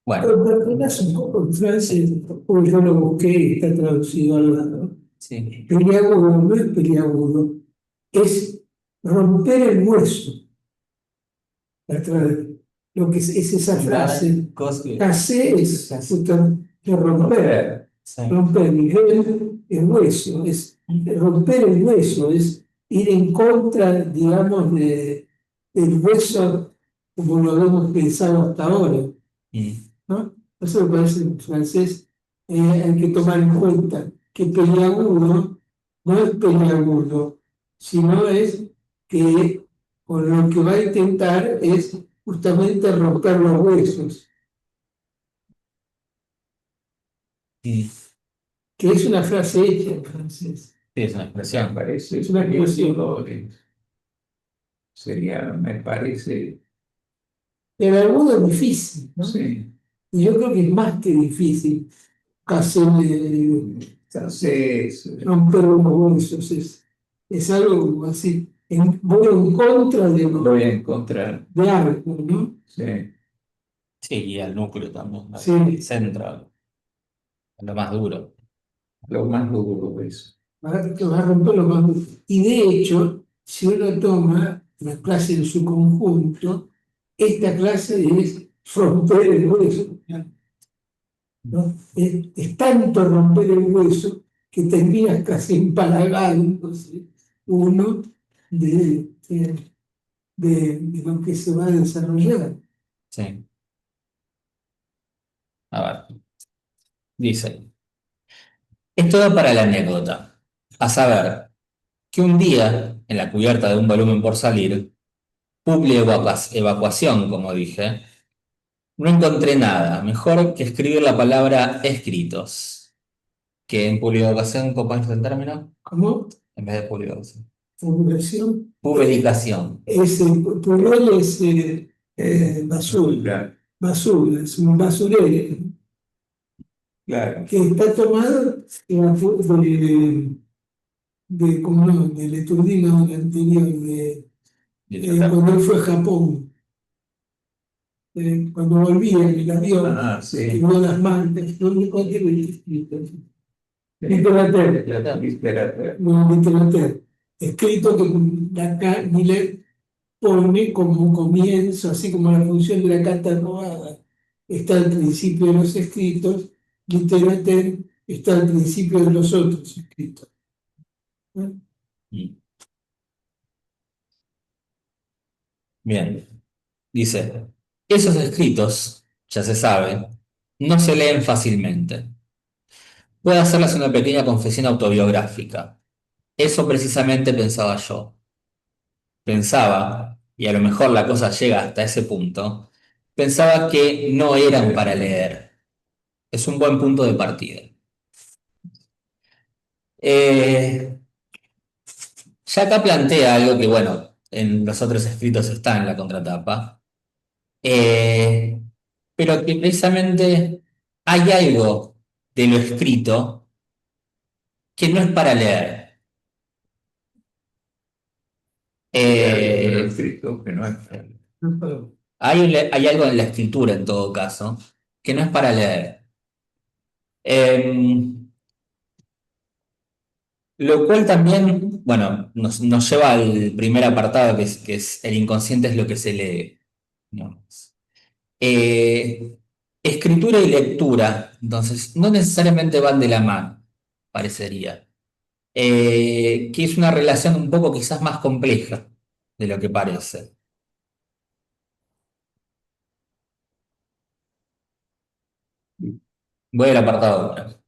Bueno, Pero perdonás un poco en francés, porque yo lo busqué y está traducido al lado. sí. Peliagudo no es peliagudo, es romper el hueso. La tra- Lo que es esa La frase. cosa que... Casé es justamente romper, Sí. romper nivel el hueso, es romper el hueso, es ir en contra, digamos, del hueso como lo hemos pensado hasta ahora, Mm. ¿no? Eso me parece en francés, hay que tomar en cuenta que peliagudo no es peliagudo, sino es que con lo que va a intentar es justamente romper los huesos, Mm. que es una frase hecha en francés. Sí, es una expresión. Parece, es una expresión. Sería, me parece. El agudo es difícil, ¿no? Sí. Y yo creo que es más que difícil hacer Entonces, romper los huesos, es algo así, voy en contra voy a encontrar. de algo, ¿no? Sí. Sí, y al núcleo también, al Sí, centro, a lo más duro. Lo más duro de eso. que va a romper los más duro. Y de hecho, si uno toma la clase en su conjunto, esta clase es romper el hueso, ¿no? Es tanto romper el hueso que terminas casi empalagándose uno de, de, de lo que se va a desarrollar. Sí. A ver, dice, esto da para la anécdota. A saber, que un día, en la cubierta de un volumen por salir, evacuación, como dije, no encontré nada mejor que escribir la palabra escritos, que en publicación, ¿cómo es el término? ¿Cómo? En vez de publicación. Formulación. Publicación. Plural es basura. Claro, Basura, es un basurero claro. que está tomado como no, del Eturdino anterior, cuando él fue a Japón, cuando volvía en el avión, Ah, que sí. vio las mantas, no me cualquier escrito. Sí. Literatura, Literatura. no, literatura. Escrito que acá Miller pone como comienzo, así como la función de la carta robada está al principio de los escritos, literatura está al principio de los otros escritos. ¿No? Mm. Bien. Dice, esos escritos, ya se sabe, no se leen fácilmente. Voy a hacerles una pequeña confesión autobiográfica. Eso precisamente pensaba yo. Pensaba, y a lo mejor la cosa llega hasta ese punto, pensaba que no eran para leer. Es un buen punto de partida. Eh, ya acá plantea algo que, bueno, en los otros escritos está en la contratapa, eh, pero que precisamente hay algo de lo escrito que no es para leer. Escrito que no es para leer. Hay algo en la escritura, en todo caso, que no es para leer. Eh, lo cual también, bueno, nos lleva al primer apartado, que es el inconsciente es lo que se lee, ¿no? Eh, escritura y lectura, entonces, no necesariamente van de la mano, parecería. Que es una relación un poco quizás más compleja de lo que parece. Voy al apartado 1.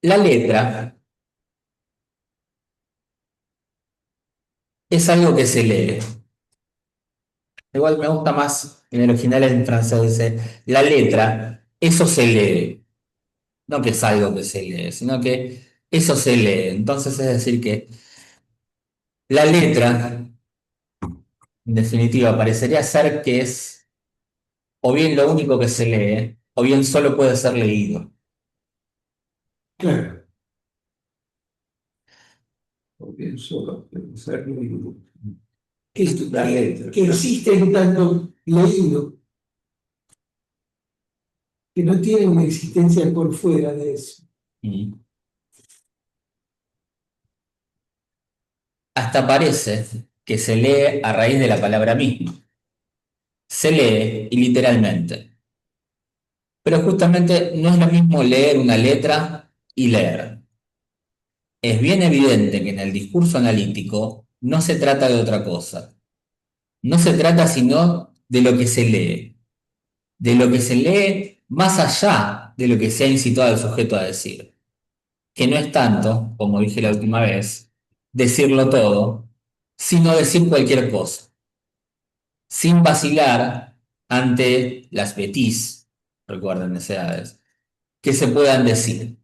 La letra es algo que se lee. Igual me gusta más en el original en francés, dice, la letra, eso se lee. No que es algo que se lee, sino que eso se lee. Entonces es decir que la letra, en definitiva, parecería ser que es o bien lo único que se lee, o bien solo puede ser leído. Claro, O bien solo puede ser leído. que, La letra. que existe en tanto leído. que no tiene una existencia por fuera de eso. Mm. Hasta parece que se lee a raíz de la palabra misma. Se lee y literalmente. Pero justamente no es lo mismo leer una letra y leer. Es bien evidente que en el discurso analítico no se trata de otra cosa. No se trata sino de lo que se lee. De lo que se lee más allá de lo que se ha incitado al sujeto a decir. Que no es tanto, como dije la última vez, decirlo todo, sino decir cualquier cosa, sin vacilar ante las betis, recuerden necesidades, que se puedan decir.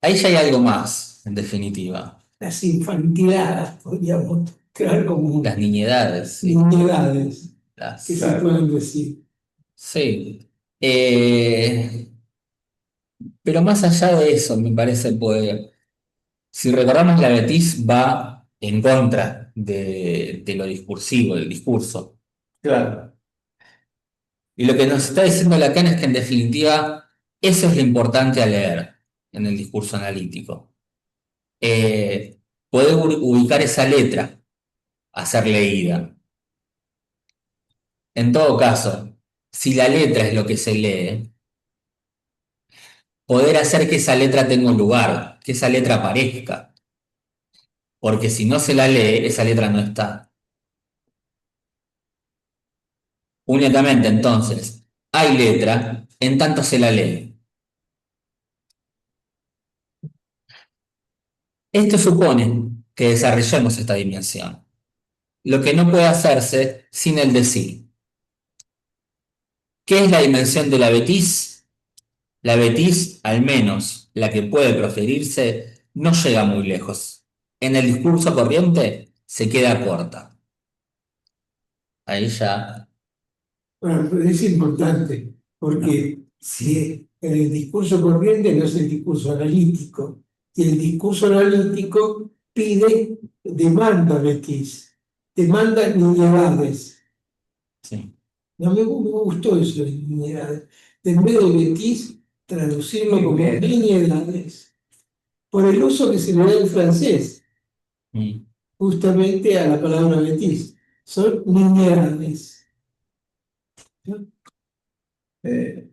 Ahí ya hay algo más, en definitiva. Las infantiladas, podríamos crear como Las niñedades, sí. niñedades que se Claro. pueden decir. Sí. Eh, pero más allá de eso, me parece, pues, si recordamos, la betis va en contra de lo discursivo, del discurso. Claro. Y lo que nos está diciendo Lacan es que en definitiva eso es lo importante a leer en el discurso analítico. Poder ubicar esa letra a ser leída. En todo caso, si la letra es lo que se lee, poder hacer que esa letra tenga un lugar, que esa letra aparezca, porque si no se la lee, esa letra no está. Únicamente entonces, hay letra en tanto se la lee. Esto supone que desarrollemos esta dimensión, lo que no puede hacerse sin el decir. ¿Qué es la dimensión de la betis? La betis, al menos la que puede proferirse, no llega muy lejos. En el discurso corriente se queda corta. Ahí ya. Bueno, pero es importante, porque si en el discurso corriente no es el discurso analítico, y el discurso analítico pide, demanda betis, demanda niñedades. Sí. No me gustó eso de niñedades. En vez de betis, traducirlo como niñedades, por el uso que se le da en francés, Mm. justamente a la palabra betis. Son niñedades. ¿No? Eh,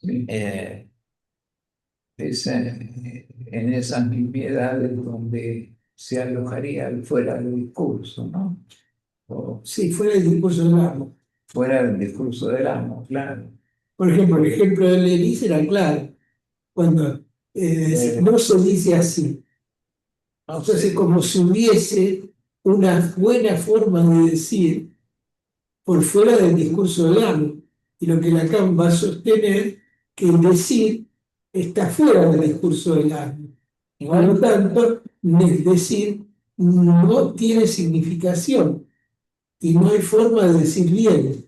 sí, Eh, es en esas nimiedades donde se alojaría fuera del discurso, ¿no? O Sí, fuera el discurso del amo. fuera del discurso del amo, claro. Por ejemplo, el ejemplo de Lelis era claro, cuando no se dice así. No Entonces, sé, como si hubiese una buena forma de decir por fuera del discurso del amo. Y lo que Lacan va a sostener, que el decir está fuera del discurso del amo. Por lo tanto, el decir no tiene significación y no hay forma de decir bien.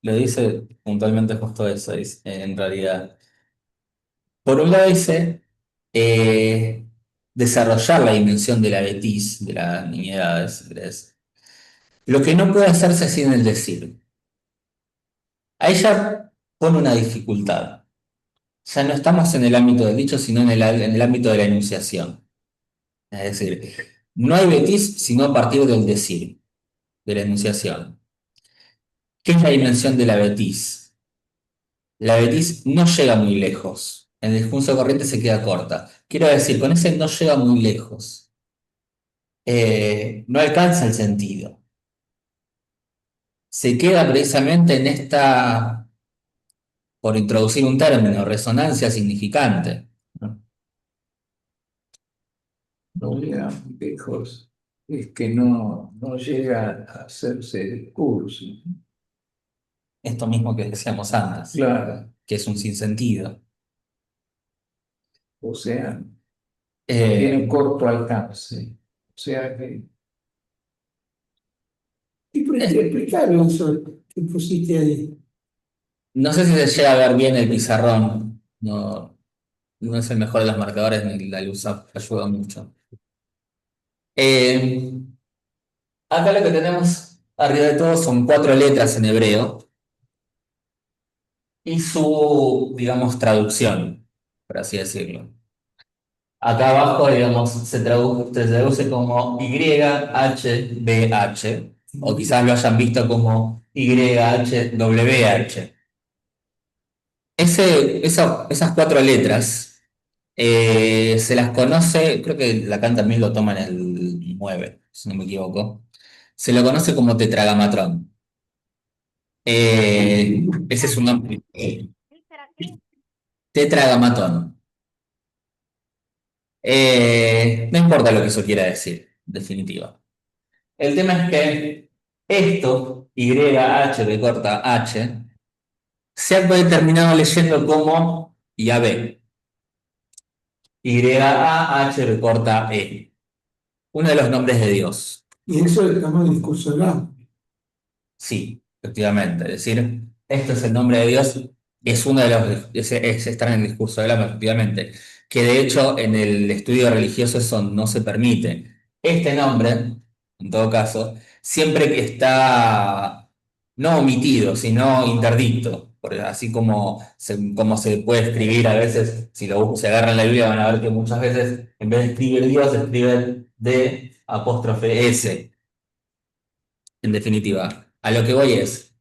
lo dice puntualmente justo eso, dice, en realidad. Por un lado dice desarrollar la dimensión de la betis, de la niñedad, es lo que no puede hacerse sin el decir. A ella pone una dificultad. Ya no estamos en el ámbito del dicho, sino en el ámbito de la enunciación. Es decir, no hay betis sino a partir del decir, de la enunciación. ¿Qué es la dimensión de la betis? La betis no llega muy lejos. En el discurso corriente se queda corta. Quiero decir, con ese no llega muy lejos. No alcanza el sentido. Se queda precisamente en esta, por introducir un término, resonancia significante, ¿no? no llega muy lejos, es que no llega a hacerse discurso. Esto mismo que decíamos antes, Claro, que es un sinsentido. o sea, tiene Eh, corto alcance. O sea que Y por explicarlo eso que pusiste ahí. no sé si se llega a ver bien el pizarrón. No, no es el mejor de los marcadores, ni la luz ayuda mucho. Eh, Acá lo que tenemos Arriba de todo son cuatro letras en hebreo y su, digamos, traducción, por así decirlo. Acá abajo, digamos, se traduce como YHBH, o quizás lo hayan visto como YHWH. Esas cuatro letras se las conoce, creo que Lacan también lo toma en el 9 si no me equivoco. Se lo conoce como tetragamatrón. Ese es un nombre. Tetragamatón. No importa lo que eso quiera decir, en definitiva. El tema es que esto, YH de corta H, se ha terminado leyendo como Yahvé, YAH de corta E, uno de los nombres de Dios. Y eso es el discurso del amo. Sí, efectivamente. Es decir, esto es el nombre de Dios, es uno de los, es estar en el discurso del alma, efectivamente. Que de hecho en el estudio religioso eso no se permite. Este nombre, en todo caso, siempre que está no omitido, sino interdicto. Así como se puede escribir a veces, si se agarran la Biblia van a ver que muchas veces en vez de escribir Dios, escriben D apóstrofe S. En definitiva, a lo que voy es,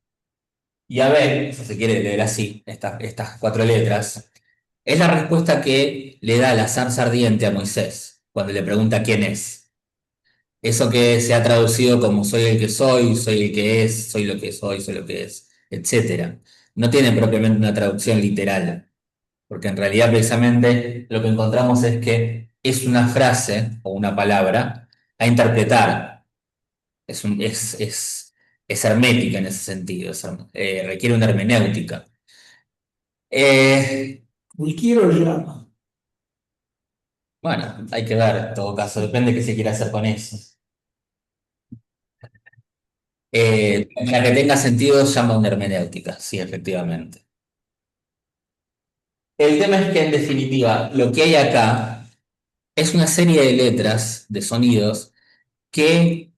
Yahvé, si se quiere leer así, estas cuatro letras, es la respuesta que le da la zarza ardiente a Moisés cuando le pregunta quién es. Eso que se ha traducido como soy el que soy el que es, soy lo que soy lo que es, etcétera. No tiene propiamente una traducción literal, porque en realidad precisamente lo que encontramos es que es una frase o una palabra a interpretar. Es hermética en ese sentido, requiere una hermenéutica. Eh, Ni quiero llama. bueno, hay que ver en todo caso, depende de qué se quiera hacer con eso. Para que tenga sentido, llama una hermenéutica, sí, efectivamente. El tema es que, en definitiva, lo que hay acá es una serie de letras, de sonidos, que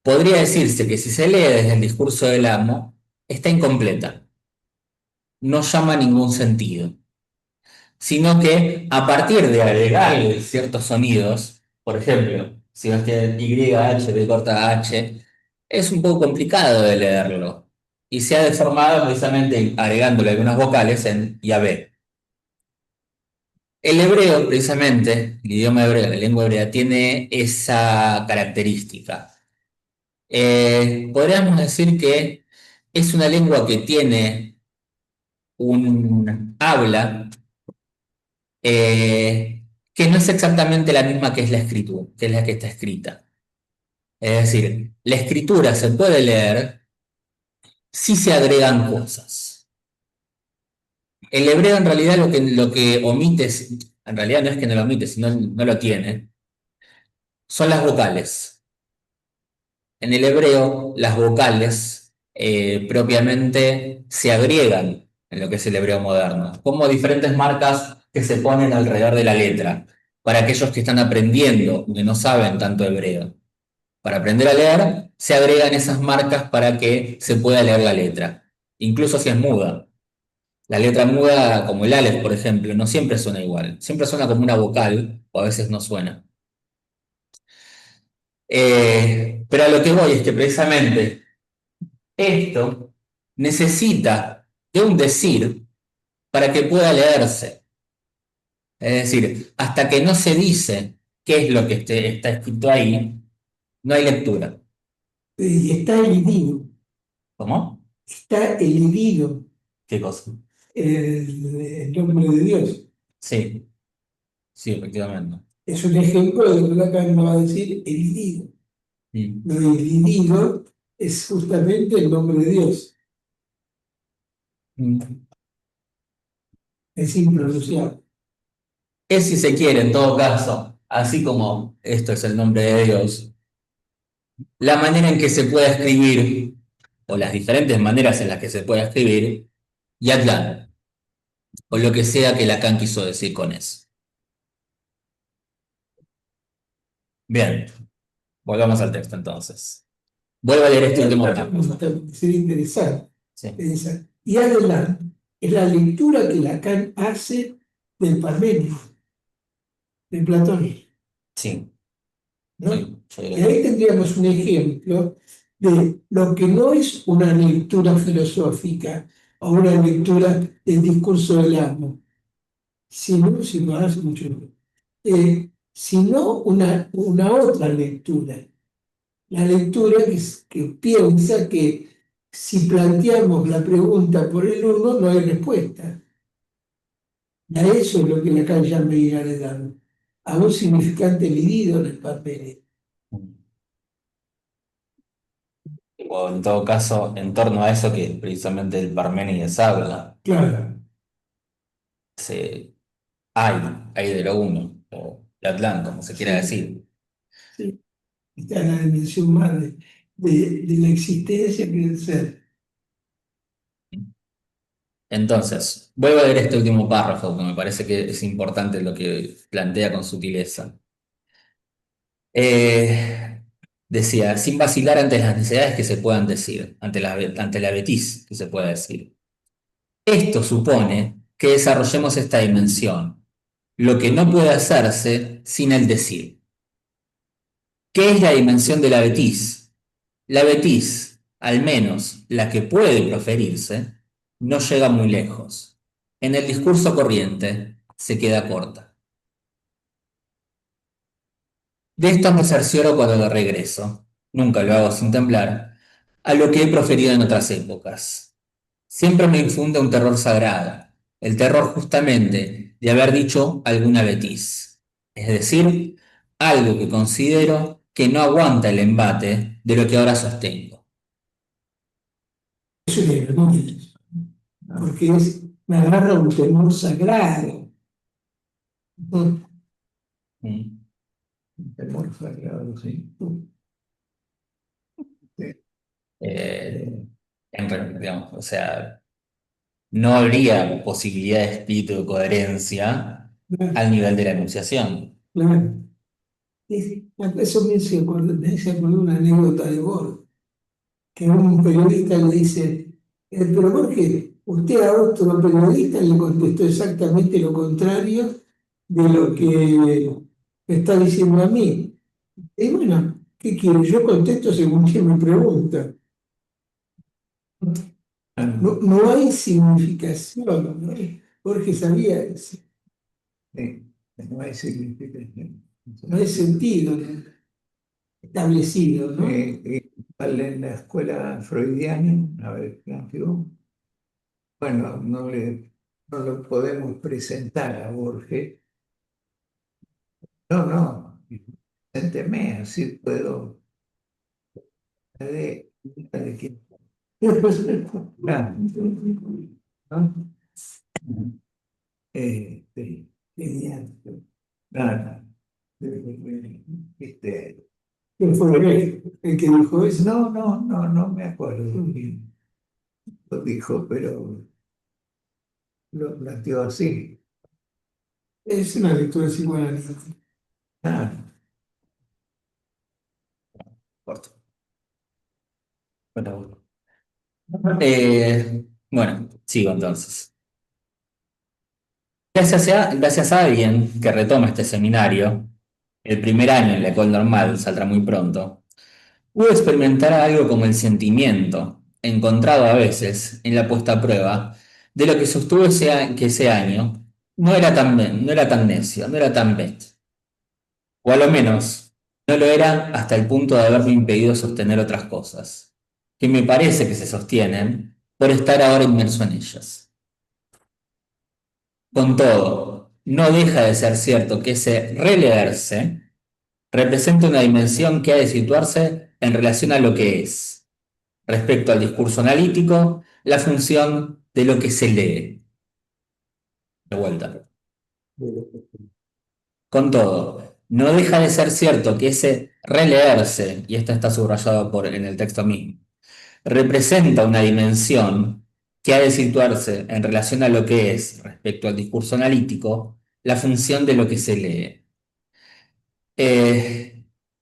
podría decirse que si se lee desde el discurso del amo, está incompleta, no llama ningún sentido. Sino que a partir de agregarle ciertos sonidos, por ejemplo, si ves que YH de corta H, es un poco complicado de leerlo y se ha deformado precisamente agregándole algunas vocales en Yahvé. El hebreo, precisamente, el idioma hebreo, la lengua hebrea, tiene esa característica. Podríamos decir que es una lengua que tiene un habla que no es exactamente la misma que es la escritura, que es la que está escrita. Es decir, la escritura se puede leer si se agregan cosas. El hebreo en realidad lo que omite, en realidad no es que no lo omite, sino no lo tiene, son las vocales. En el hebreo, las vocales propiamente se agregan en lo que es el hebreo moderno, como diferentes marcas que se ponen alrededor de la letra, para aquellos que están aprendiendo, que no saben tanto hebreo. Para aprender a leer, se agregan esas marcas para que se pueda leer la letra, incluso si es muda. La letra muda, como el Aleph, por ejemplo, no siempre suena igual, siempre suena como una vocal, o a veces no suena. Pero a lo que voy es que precisamente esto necesita de un decir para que pueda leerse. Es decir, hasta que no se dice qué es lo que está escrito ahí, no hay lectura. Y está elidido, ¿Cómo? está elidido ¿Qué cosa? el nombre de Dios. Sí, sí, efectivamente. Es un ejemplo de lo que acá nos va a decir elidido. Mm. Lo de elidido es justamente el nombre de Dios, Mm. es impronunciable. Es si se quiere, en todo caso, así como esto es el nombre de Dios, la manera en que se pueda escribir, o las diferentes maneras en las que se pueda escribir, Yatlan, o lo que sea que Lacan quiso decir con eso. Bien. Volvamos al texto entonces. Vuelvo a leer este último párrafo. Sería interesante. Sí, Y adelante, es la lectura que Lacan hace del Parmenio, de Platón, sí, ¿no? yo Y diría que ahí tendríamos un ejemplo de lo que no es una lectura filosófica o una lectura del discurso del amo, sino, si lo hace mucho, sino una otra lectura. La lectura que piensa que si planteamos la pregunta por el uno, no hay respuesta. A eso es lo que Lacan llama idealidad, a un significante dividido en el papel. o en todo caso, en torno a eso que precisamente el Parménides habla, Claro, se, hay de lo uno, o de Atlán, como se quiera sí, decir. sí. Está en la dimensión más de la existencia que del ser. Entonces, vuelvo a leer este último párrafo, porque me parece que es importante lo que plantea con sutileza. Eh, Decía, sin vacilar ante las necesidades que se puedan decir, ante la betiz que se pueda decir. Esto supone que desarrollemos esta dimensión, lo que no puede hacerse sin el decir. ¿Qué es la dimensión de la betiz? La betiz, al menos la que puede proferirse, no llega muy lejos. En el discurso corriente se queda corta. De esto me cercioro cuando lo regreso, nunca lo hago sin temblar, a lo que he proferido en otras épocas. Siempre me infunde un terror sagrado, el terror justamente de haber dicho alguna betiz, es decir, algo que considero que no aguanta el embate de lo que ahora sostengo. Eso es vergüenza, porque me agarra un temor sagrado. ¿No? Mm. Temor sagrado, sí. Sí. Eh, digamos, o sea, no habría posibilidad de espíritu de coherencia Claro, al nivel de la enunciación. claro. Eso me hace acordar una anécdota de Borges, que un periodista le dice, pero Jorge, usted a otro periodista le contestó exactamente lo contrario de lo que me está diciendo a mí. Y bueno, ¿qué quiero? Yo contesto según quien me pregunta. No, Ah, no hay significación, ¿no? Jorge sabía eso. sí, no hay significación. No hay sentido, ¿no? Establecido, ¿no? Igual en la escuela freudiana, a ver, planteó, bueno, no lo podemos presentar a Borges. No, no, presénteme, así puedo. De quién. Claro, ¿no? Este, Genial. nada. Este, ¿Quién fue el que dijo eso? no me acuerdo quién lo dijo, pero lo planteó así. Es una lectura psicoanalítica. Ah, Corto. Bueno, sigo entonces. Gracias a alguien que retoma este seminario, el primer año en la École Normale saldrá muy pronto, pude experimentar algo como el sentimiento, encontrado a veces en la puesta a prueba, de lo que sostuvo que ese año no era tan necio, no era tan bet, o a lo menos no lo era hasta el punto de haberme impedido sostener otras cosas, que me parece que se sostienen por estar ahora inmerso en ellas. Con todo, no deja de ser cierto que ese releerse representa una dimensión que ha de situarse en relación a lo que es, respecto al discurso analítico, la función de lo que se lee. De vuelta. Con todo, no deja de ser cierto que ese releerse, y esto está subrayado en el texto mismo, representa una dimensión que ha de situarse en relación a lo que es, respecto al discurso analítico, la función de lo que se lee.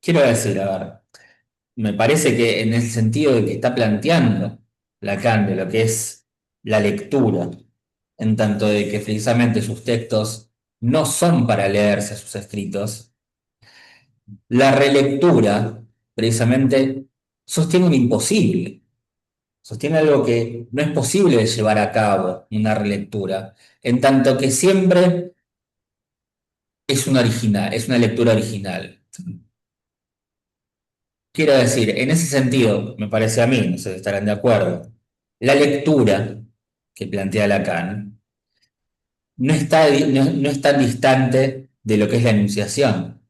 Quiero decir, a ver, me parece que en el sentido de que está planteando Lacan de lo que es la lectura, en tanto de que precisamente sus textos no son para leerse sus escritos, la relectura precisamente sostiene un imposible, sostiene algo que no es posible de llevar a cabo, una relectura, en tanto que siempre es una original, es una lectura original. Quiero decir, en ese sentido, me parece a mí, no sé si estarán de acuerdo, la lectura que plantea Lacan no es tan distante de lo que es la enunciación,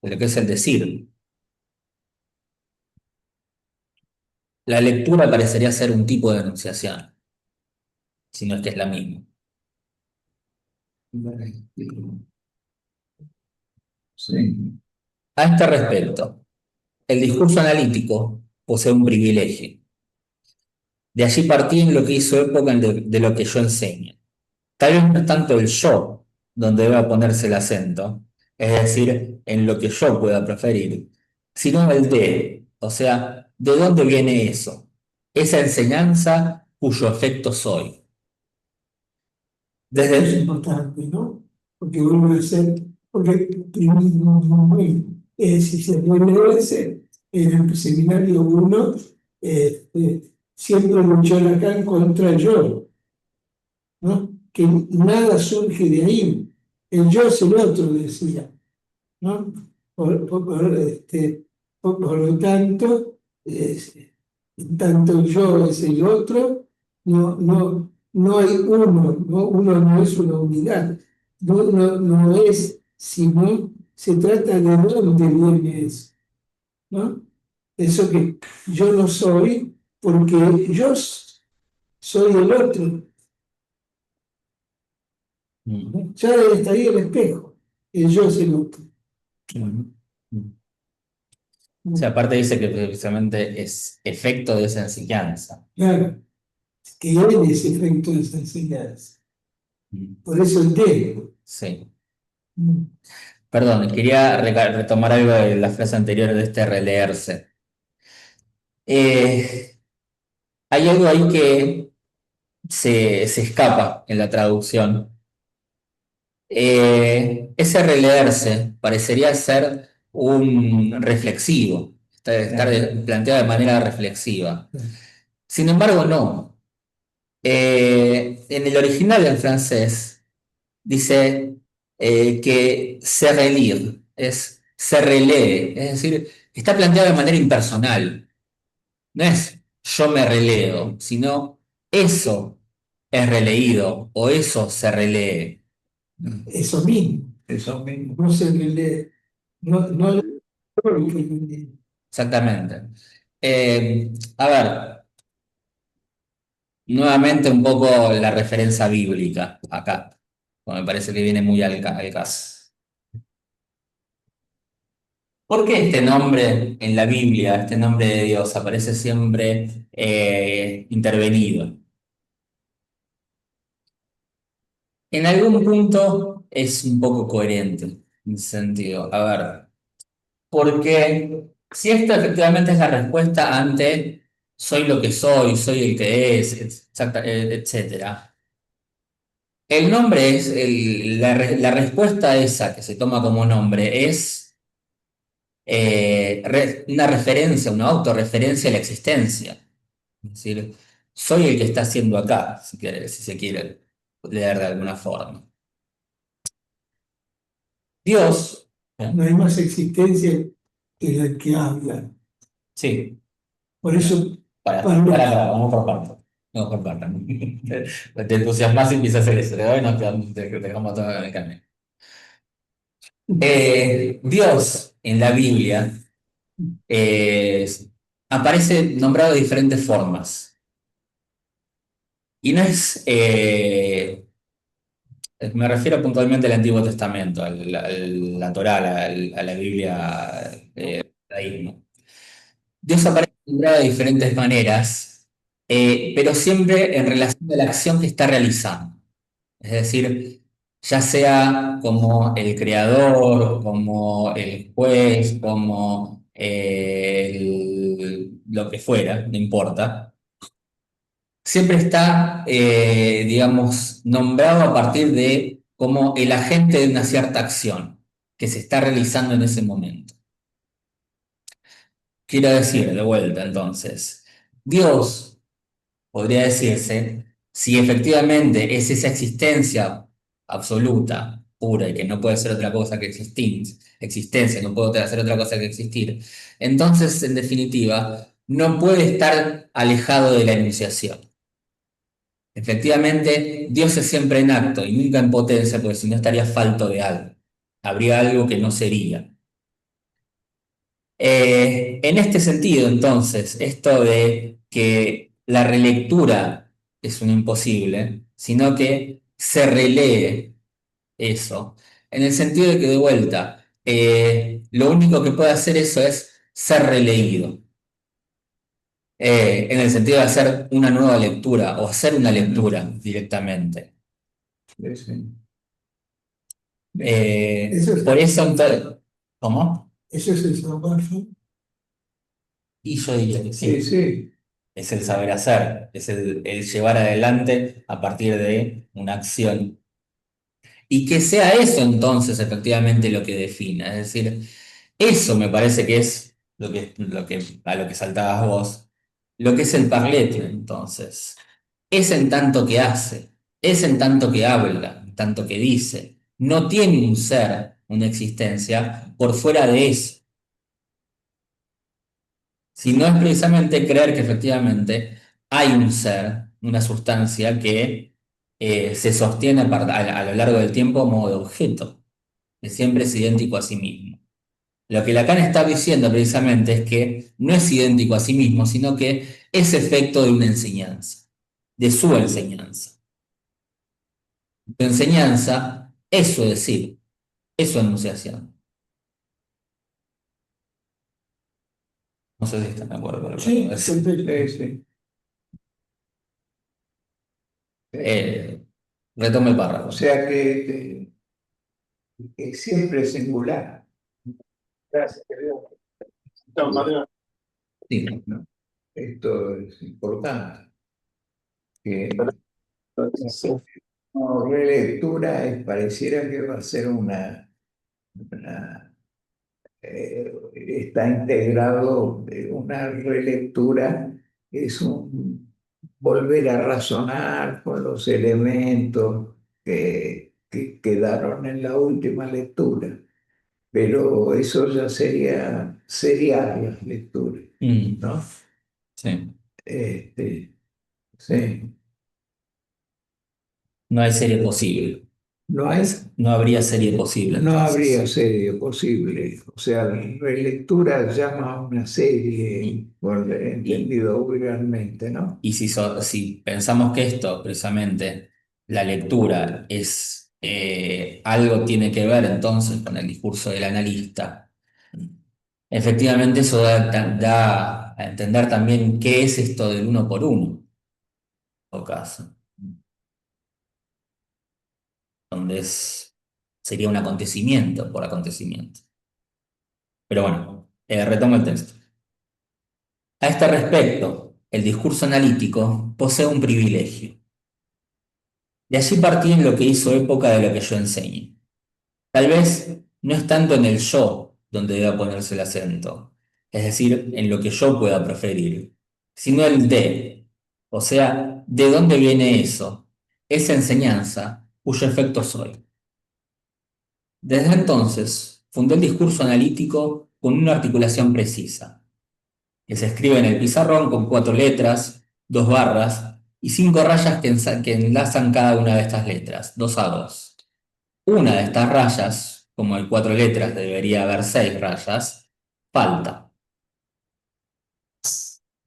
de lo que es el decir. La lectura parecería ser un tipo de enunciación, si no es que es la misma. Sí. A este respecto, el discurso analítico posee un privilegio. De allí partí en lo que hizo época de lo que yo enseño. Tal vez no es tanto el yo donde deba ponerse el acento, es decir, en lo que yo pueda preferir, sino el de, o sea, ¿de dónde viene eso? Esa enseñanza cuyo efecto soy. Esto es Desde, importante, ¿no? Porque vuelve a ser, porque si se vuelve a hacer en el seminario 1, siempre luchó Lacan contra el yo, ¿no? Que nada surge de ahí. El yo es el otro, decía, ¿no? Por lo tanto, tanto el yo es el otro, no hay uno, ¿no? Uno no es una unidad, no es, sino se trata de dónde viene eso, ¿no? Eso que yo no soy, porque soy el otro, ya está ahí el espejo, el yo es el otro. o sea, aparte dice que precisamente es efecto de esa enseñanza. Claro, que él es efecto de esa enseñanza. Por eso el tema. Sí. Perdón, quería retomar algo de la frase anterior de este releerse. Eh, Hay algo ahí que se escapa en la traducción. Ese releerse parecería ser un reflexivo, estar planteado de manera reflexiva. Sin embargo, no. En el original en francés dice que se relire, es se relee, es decir, está planteado de manera impersonal. No es yo me releo, sino eso es releído o eso se relee. Eso mismo, Eso mismo. no se lee, no lee. Exactamente. A ver, nuevamente un poco la referencia bíblica acá, como me parece que viene muy al caso. ¿Por qué este nombre en la Biblia, este nombre de Dios, aparece siempre intervenido? En algún punto es un poco coherente en ese sentido. A ver, porque si esta efectivamente es la respuesta ante soy lo que soy el que es, etcétera. El nombre es, la respuesta esa que se toma como nombre es una referencia, una autorreferencia a la existencia. Es decir, soy el que está haciendo acá, si se quiere leer de alguna forma. Dios, ¿eh? No hay más existencia que la que habla. Sí, Por eso, vamos por partes. Vamos por partes. Te entusiasmas y empiezas a hacer eso. Y nos dejamos todo en el camino. Dios en la Biblia eh, aparece nombrado de diferentes formas. Y no es, me refiero puntualmente al Antiguo Testamento, la Torá, a la Biblia judaísmo. Dios aparece nombrado de diferentes maneras, pero siempre en relación a la acción que está realizando. Es decir, ya sea como el creador, como el juez, como lo que fuera, no importa, siempre está, digamos, nombrado a partir de como el agente de una cierta acción que se está realizando en ese momento. Quiero decir, de vuelta, entonces, Dios, podría decirse, si efectivamente es esa existencia absoluta, pura, y que no puede ser otra cosa que existencia, no puede ser otra cosa que existir, entonces, en definitiva, no puede estar alejado de la enunciación. Efectivamente, Dios es siempre en acto y nunca en potencia, porque si no estaría falto de algo. Habría algo que no sería. En este sentido, entonces, esto de que la relectura es un imposible, sino que se relee eso, en el sentido de que de vuelta, lo único que puede hacer eso es ser releído, en el sentido de hacer una nueva lectura o hacer una lectura directamente. Sí. Eso es, Por eso, ¿cómo? eso es el salvaje. Y yo diría que Sí, sí. sí, Es el saber hacer, es el llevar adelante a partir de una acción. Y que sea eso entonces efectivamente lo que defina. Es decir, eso me parece que es a lo que saltabas vos, lo que es el parlete entonces. Es en tanto que hace, es en tanto que habla, en tanto que dice. No tiene un ser, una existencia por fuera de eso. Sino es precisamente creer que efectivamente hay un ser, una sustancia que se sostiene a lo largo del tiempo como de objeto, que siempre es idéntico a sí mismo. Lo que Lacan está diciendo precisamente es que no es idéntico a sí mismo, sino que es efecto de una enseñanza, de su enseñanza. Tu enseñanza es su decir, es su enunciación. No sé si están de acuerdo con lo que acabo de Sí, decir. perfecto. sí, sí. Eh, Retome el O párrafo. sea que siempre es singular. Gracias, querido. Sí. ¿No? Esto es importante. Que como relectura pareciera que va a ser una, está integrado una relectura, es un volver a razonar con los elementos que quedaron en la última lectura, pero eso ya sería seriar las lecturas, Mm, ¿no? sí. Este, sí, No hay serie posible. no hay. No habría serie posible No habría entonces. serie posible, o sea, la relectura llama a una serie, Y, y, entendido vulgarmente, ¿no? y si pensamos que esto, precisamente, la lectura es algo tiene que ver entonces con el discurso del analista, efectivamente eso da a entender también qué es esto del uno por uno, en todo caso, donde sería un acontecimiento por acontecimiento. Pero bueno, retomo el texto. A este respecto, el discurso analítico posee un privilegio. De allí partí en lo que hizo época de lo que yo enseño. Tal vez no es tanto en el yo donde deba ponerse el acento, es decir, en lo que yo pueda proferir, sino el de, o sea, de dónde viene eso, esa enseñanza cuyo efecto soy. Desde entonces, fundé el discurso analítico con una articulación precisa que se escribe en el pizarrón con 4 letras, 2 barras y 5 rayas que enlazan cada una de estas letras, 2 a 2. Una de estas rayas, como hay 4 letras, debería haber 6 rayas, falta.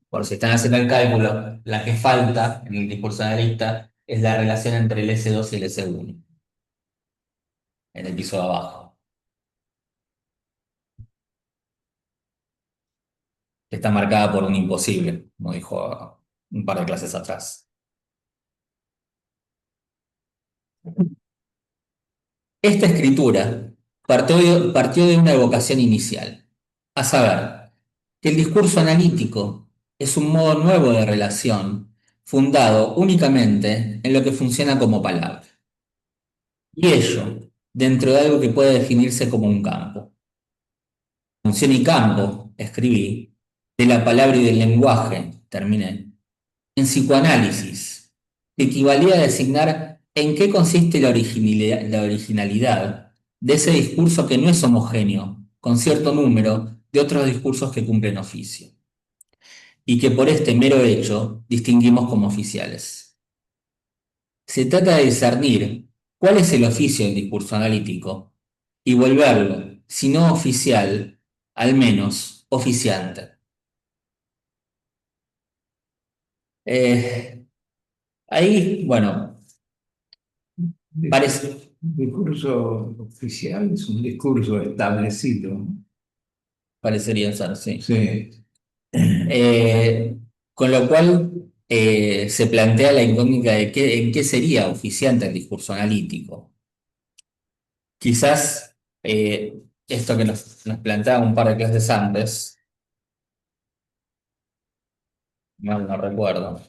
Por si están haciendo el cálculo, la que falta en el discurso analista es la relación entre el S2 y el S1, en el piso de abajo, que está marcada por un imposible, como dijo un par de clases atrás. Esta escritura partió de una evocación inicial. a saber, que el discurso analítico es un modo nuevo de relación fundado únicamente en lo que funciona como palabra, y ello dentro de algo que puede definirse como un campo. Función y campo, escribí, de la palabra y del lenguaje, terminé. En psicoanálisis, equivalía a designar en qué consiste la originalidad de ese discurso que no es homogéneo, con cierto número de otros discursos que cumplen oficio, y que por este mero hecho distinguimos como oficiales. Se trata de discernir cuál es el oficio del discurso analítico y volverlo, si no oficial, al menos oficiante. Eh, Ahí, bueno, parece, Un discurso oficial es un discurso establecido, ¿no? parecería ser, sí. Sí, Con lo cual se plantea la incógnita de en qué sería oficiante el discurso analítico. Quizás esto que nos planteaba un par de clases antes, no recuerdo.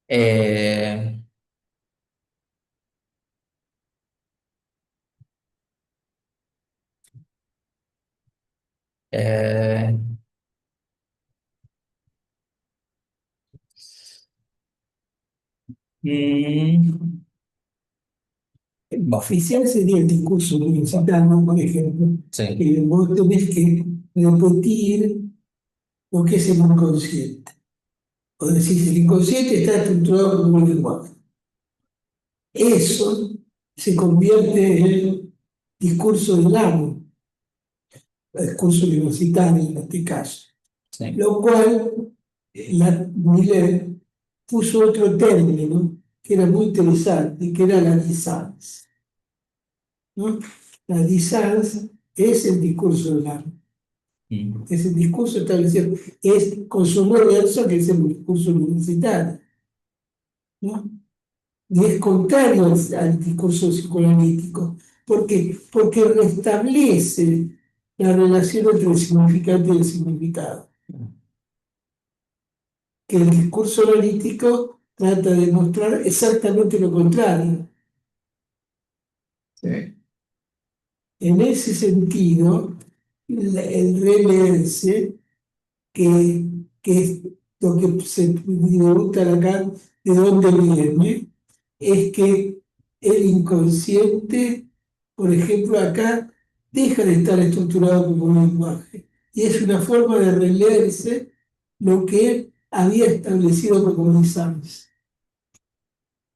Eh, eh, mm, Oficial sería el discurso universitario, por ejemplo, sí, que vos tenés que repetir lo que es el inconsciente. O decir, el inconsciente está estructurado como un lenguaje. Eso se convierte en el discurso del amo, el discurso universitario en este caso. sí, Lo cual, Miller puso otro término que era muy interesante, que era la dissonance, ¿no? La dissonance es el discurso del amo. mm, Es el discurso establecido, es con su reverso, que es el discurso universitario, ¿no? Y es contrario al discurso psicoanalítico. ¿Por qué? Porque restablece la relación entre el significante y el significado. Que el discurso analítico trata de mostrar exactamente lo contrario. sí, En ese sentido, el releerse, que, que es lo que se pregunta acá, de dónde viene, es que el inconsciente, por ejemplo, acá deja de estar estructurado como un lenguaje y es una forma de releerse lo que él había establecido como Lisans,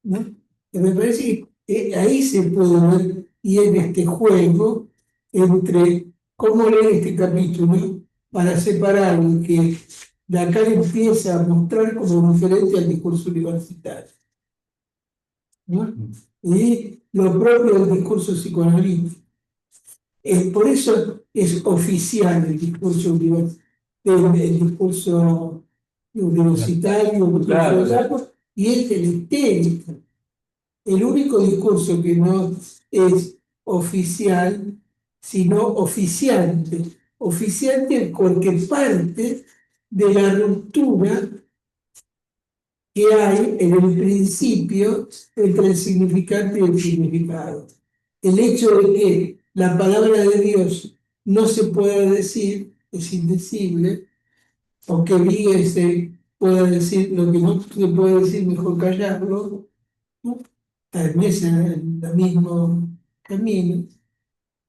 ¿no? Y me parece que ahí se puede ver bien este juego entre cómo leer este capítulo para separar lo que Lacan empieza a mostrar como diferente al discurso universitario, ¿no? Y lo propio del discurso psicoanalítico. Por eso es oficial el discurso el discurso universitario, el discurso de Lacan, y este el histérico. El único discurso que no es oficial, sino oficiante. Oficiante porque parte de la ruptura que hay en el principio entre el significante y el significado. El hecho de que la palabra de Dios no se pueda decir, es indecible, o que Miguel se pueda decir lo que no se puede decir, mejor callarlo, ¿no? Tal vez en el mismo camino.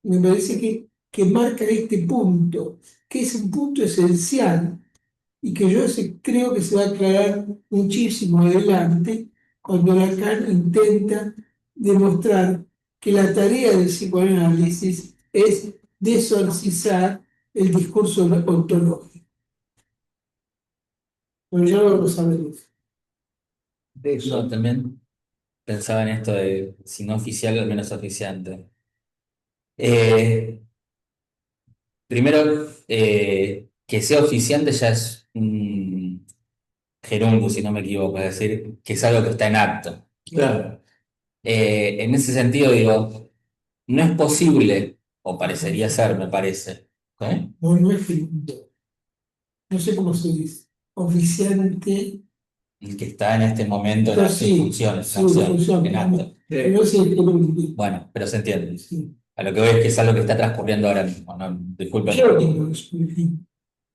Me parece que marca este punto, que es un punto esencial y que creo que se va a aclarar muchísimo adelante cuando Lacan intenta demostrar que la tarea del psicoanálisis es desorcizar el discurso ontológico. Pero ya lo sabemos. de no, eso. también pensaba en esto de si no oficial, al menos oficiante. Eh, Primero, que sea oficiante ya es un gerundio, si no me equivoco, es decir, que es algo que está en acto. Claro, En ese sentido, digo, no es posible, o parecería ser, me parece, ¿eh? No, no es que, no sé cómo se dice, oficialmente, El que está en este momento pero sí, en sí, en acción, función, en pero acto. no sé cómo, Bueno, pero se entiende. sí. A lo que voy es que es algo que está transcurriendo ahora mismo, ¿no? Disculpen. Yo digo,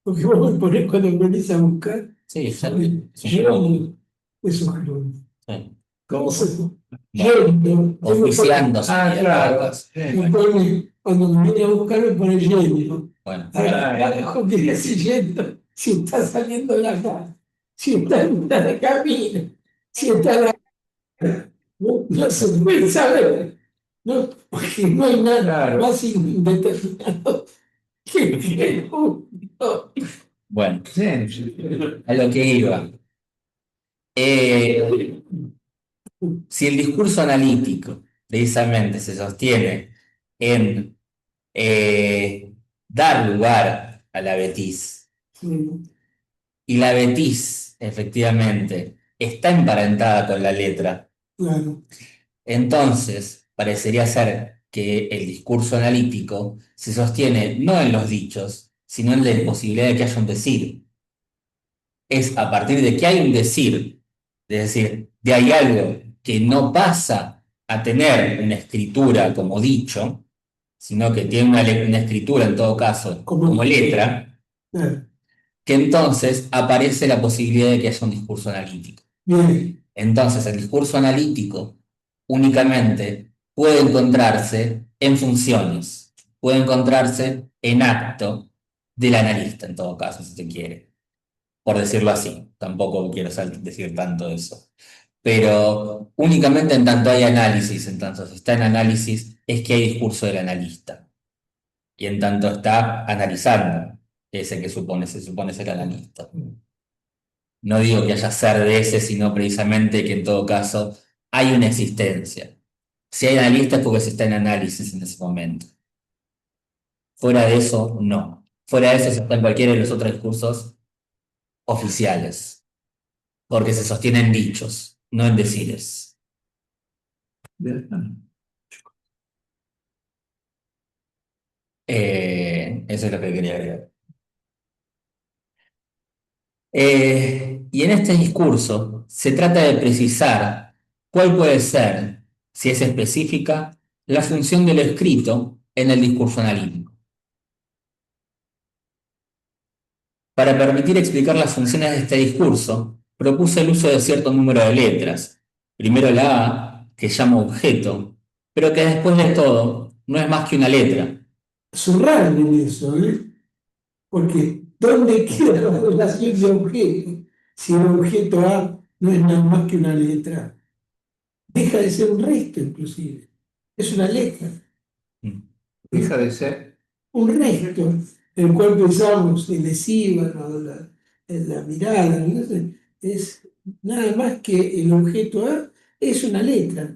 porque vos me ponés cuando me venís a buscar, Sí, es un gerónimo. yendo, es un gerónimo. Sí. ¿Cómo? Bueno, Yendo, yo me pongo, oficiando sería en todo Claro. caso. Sí. me pone, cuando me viene a buscar me pone yendo. Bueno, Ahora, carajo, ¿qué decir yendo? Si está saliendo de la casa, si está en mitad de camino, si está en la no, no se puede saber, ¿no? Porque no hay nada Claro. más indeterminado que el mundo. bueno, Sí. a lo que iba. Eh, si el discurso analítico precisamente se sostiene en dar lugar a la betiz, Sí, y la betiz efectivamente está emparentada con la letra, claro, entonces parecería ser que el discurso analítico se sostiene no en los dichos, sino en la posibilidad de que haya un decir. Es a partir de que hay un decir, es decir, de hay algo que no pasa a tener una escritura como dicho, sino que tiene una escritura en todo caso como letra, claro. que entonces aparece la posibilidad de que haya un discurso analítico. Bien, Entonces, el discurso analítico únicamente puede encontrarse en funciones, puede encontrarse en acto del analista, en todo caso, si se quiere, por decirlo así. Tampoco quiero decir tanto eso. Pero únicamente en tanto hay análisis, en tanto está en análisis, es que hay discurso del analista. Y en tanto está analizando ese que se supone ser analista. No digo que haya ser de ese, sino precisamente que en todo caso hay una existencia. Si hay analistas es porque se está en análisis en ese momento. Fuera de eso, no. Fuera de eso se está en cualquiera de los otros discursos oficiales, porque se sostienen dichos, no en decires. Eso es lo que quería agregar. Y en este discurso se trata de precisar cuál puede ser, si es específica, la función de lo escrito en el discurso analítico. Para permitir explicar las funciones de este discurso, propuse el uso de cierto número de letras. Primero la A, que llamo objeto, pero que después de todo no es más que una letra. zurrar en eso, ¿eh? Porque ¿dónde queda la relación de objeto? Si el objeto A no es nada más que una letra, deja de ser un resto inclusive, es una letra, Deja de ser. un resto, el cual pensamos en Esíbano, en la mirada, ¿no? Es nada más que el objeto A es una letra,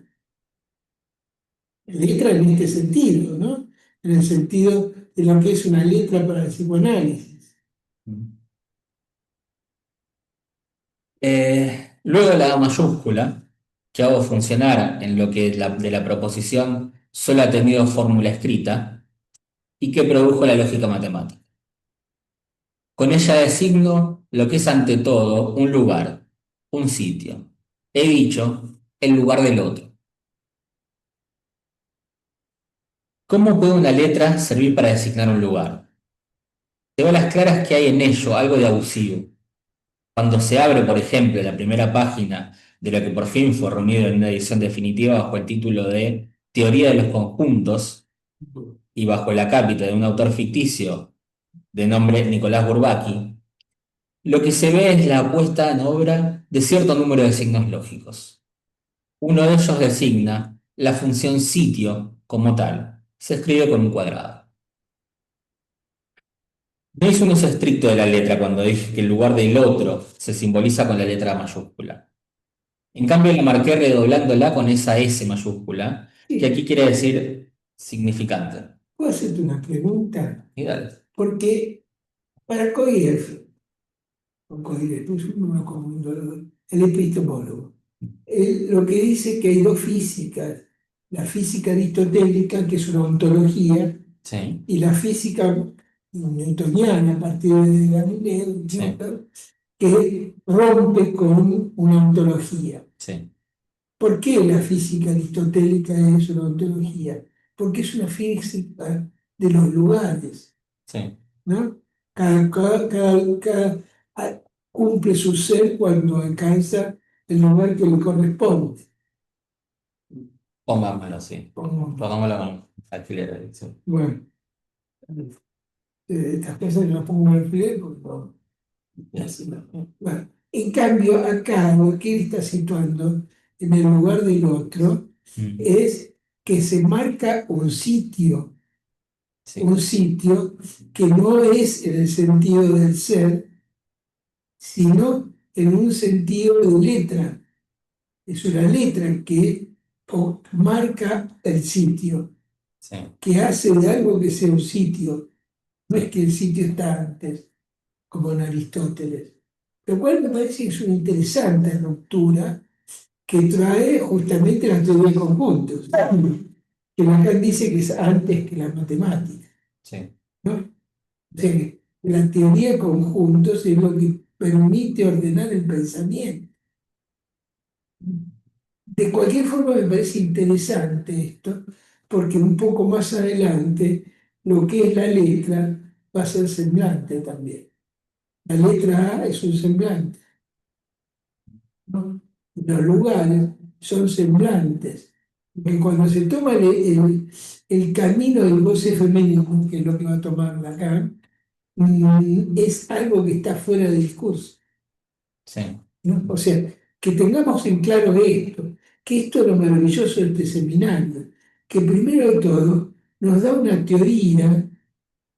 letra en este sentido, ¿no? En el sentido de lo que es una letra para el psicoanálisis. Luego la A mayúscula, que hago funcionar en lo que de la proposición solo ha tenido fórmula escrita y que produjo la lógica matemática. Con ella designo lo que es ante todo un lugar, un sitio. He dicho el lugar del otro. ¿Cómo puede una letra servir para designar un lugar? Tengo las claras que hay en ello algo de abusivo. Cuando se abre, por ejemplo, la primera página de lo que por fin fue reunido en una edición definitiva bajo el título de Teoría de los conjuntos y bajo la cápita de un autor ficticio de nombre Nicolás Bourbaki, lo que se ve es la puesta en obra de cierto número de signos lógicos. Uno de ellos designa la función sitio como tal. Se escribe con un cuadrado. No hice un uso estricto de la letra cuando dije que el lugar del otro se simboliza con la letra mayúscula. En cambio, la marqué redoblándola con esa S mayúscula, que Sí, aquí quiere decir significante. puedo hacerte una pregunta, Y dale. porque para Koyev, con Koyev, pues uno no confundo, el epistemólogo, él lo que dice que hay dos físicas la física aristotélica, que es una ontología, Sí, y la física newtoniana a partir de Galileo, sí, Newton, que rompe con una ontología. sí, ¿Por qué la física aristotélica es una ontología? Porque es una física de los lugares, sí. ¿no? Cada cumple su ser cuando alcanza el lugar que le corresponde. Pongámoslo, sí. Como, Pongámoslo con alfileres, sí. bueno, estas cosas yo las pongo en alfiler porque no, así no. Bueno, en cambio, acá lo que él está situando en el lugar del otro Mm, es que se marca sí, un sitio que no es en el sentido del ser, sino en un sentido de letra. Es una letra que marca el sitio, sí, que hace de algo que sea un sitio. No es que el sitio está antes, como en Aristóteles. Lo cual me parece que es una interesante ruptura que trae justamente la teoría de conjuntos, que Lacan dice que es antes que la matemática, sí. ¿no? O sea, que la teoría de conjuntos es lo que permite ordenar el pensamiento. De cualquier forma, me parece interesante esto, porque un poco más adelante lo que es la letra va a ser semblante también. La letra A es un semblante, ¿no? Los lugares son semblantes. Porque cuando se toma el camino del goce femenino, que es lo que va a tomar Lacan, es algo que está fuera del discurso, Sí, ¿no? O sea, que tengamos en claro esto, que esto es lo maravilloso de este seminario, que primero de todo nos da una teoría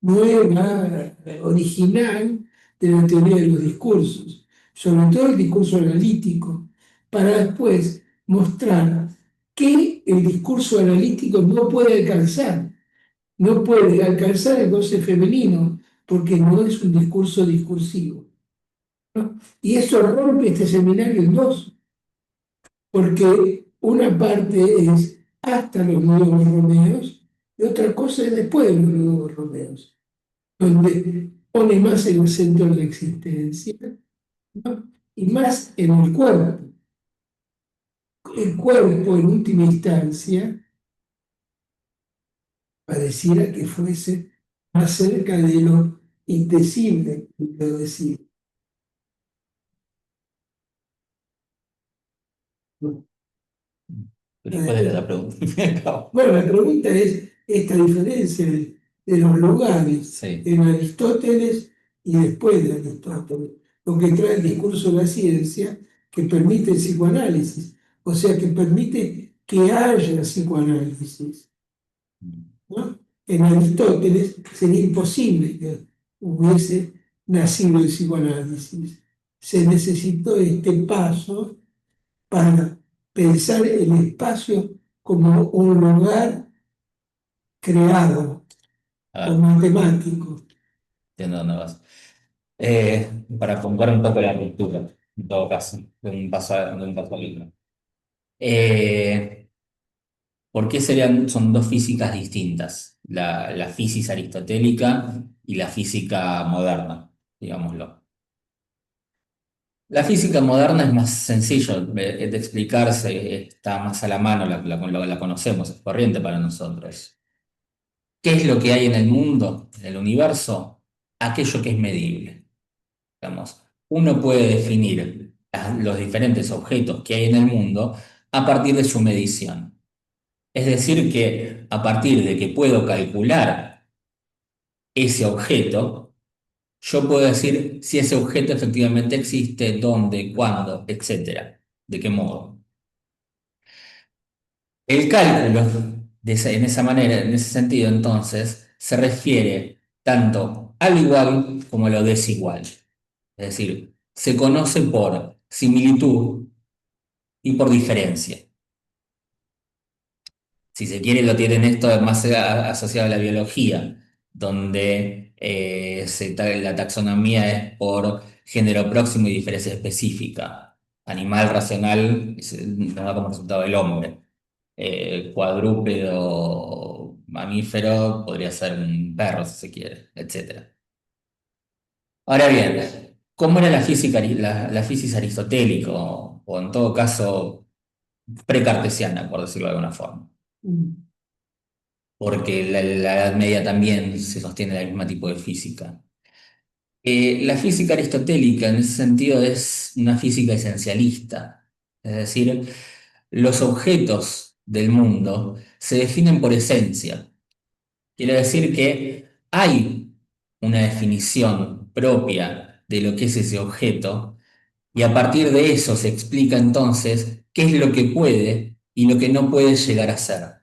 nueva, original, de la teoría de los discursos, sobre todo el discurso analítico, para después mostrar que el discurso analítico no puede alcanzar, no puede alcanzar el goce femenino, porque no es un discurso discursivo, ¿no? Y eso rompe este seminario en dos, porque una parte es hasta los nuevos romeos y otra cosa es después de los nuevos romeos, donde pone más en el centro de la existencia, ¿no? Y más en el cuerpo. El cuerpo, en última instancia, pareciera que fuese más cerca de lo indecible que lo decir. pero ¿cuál era la pregunta? Me acabo. Bueno, la pregunta es esta diferencia de los lugares Sí, en Aristóteles y después de Aristóteles, lo que trae el discurso de la ciencia que permite el psicoanálisis, o sea, que permite que haya psicoanálisis, ¿no? En Aristóteles sería imposible que hubiese nacido el psicoanálisis. Se necesitó este paso para pensar el espacio como un lugar creado a o ver, matemático. entiendo dónde vas. Para pongar un poco la ruptura, en todo caso, de un paso al otro. Eh, ¿Por qué son dos físicas distintas? La física aristotélica y la física moderna, digámoslo. La física moderna es más sencillo de explicarse, está más a la mano, la conocemos, es corriente para nosotros. ¿Qué es lo que hay en el mundo, en el universo? Aquello que es medible. Digamos, uno puede definir los diferentes objetos que hay en el mundo a partir de su medición. Es decir, que a partir de que puedo calcular ese objeto, yo puedo decir si ese objeto efectivamente existe, dónde, cuándo, etcétera, de qué modo. El cálculo, en esa manera, en ese sentido, entonces, se refiere tanto a lo igual como a lo desigual. Es decir, se conoce por similitud y por diferencia. Si se quiere, lo tienen esto más asociado a la biología, donde la taxonomía es por género próximo y diferencia específica. Animal racional nos da como resultado el hombre. cuadrúpedo, mamífero, podría ser un perro si se quiere, etcétera. Ahora bien, ¿cómo era la física, la física aristotélica o en todo caso precartesiana, por decirlo de alguna forma? Mm. Porque la Edad Media también se sostiene del mismo tipo de física. La física aristotélica en ese sentido es una física esencialista, es decir, los objetos del mundo se definen por esencia. Quiere decir que hay una definición propia de lo que es ese objeto y a partir de eso se explica entonces qué es lo que puede y lo que no puede llegar a ser.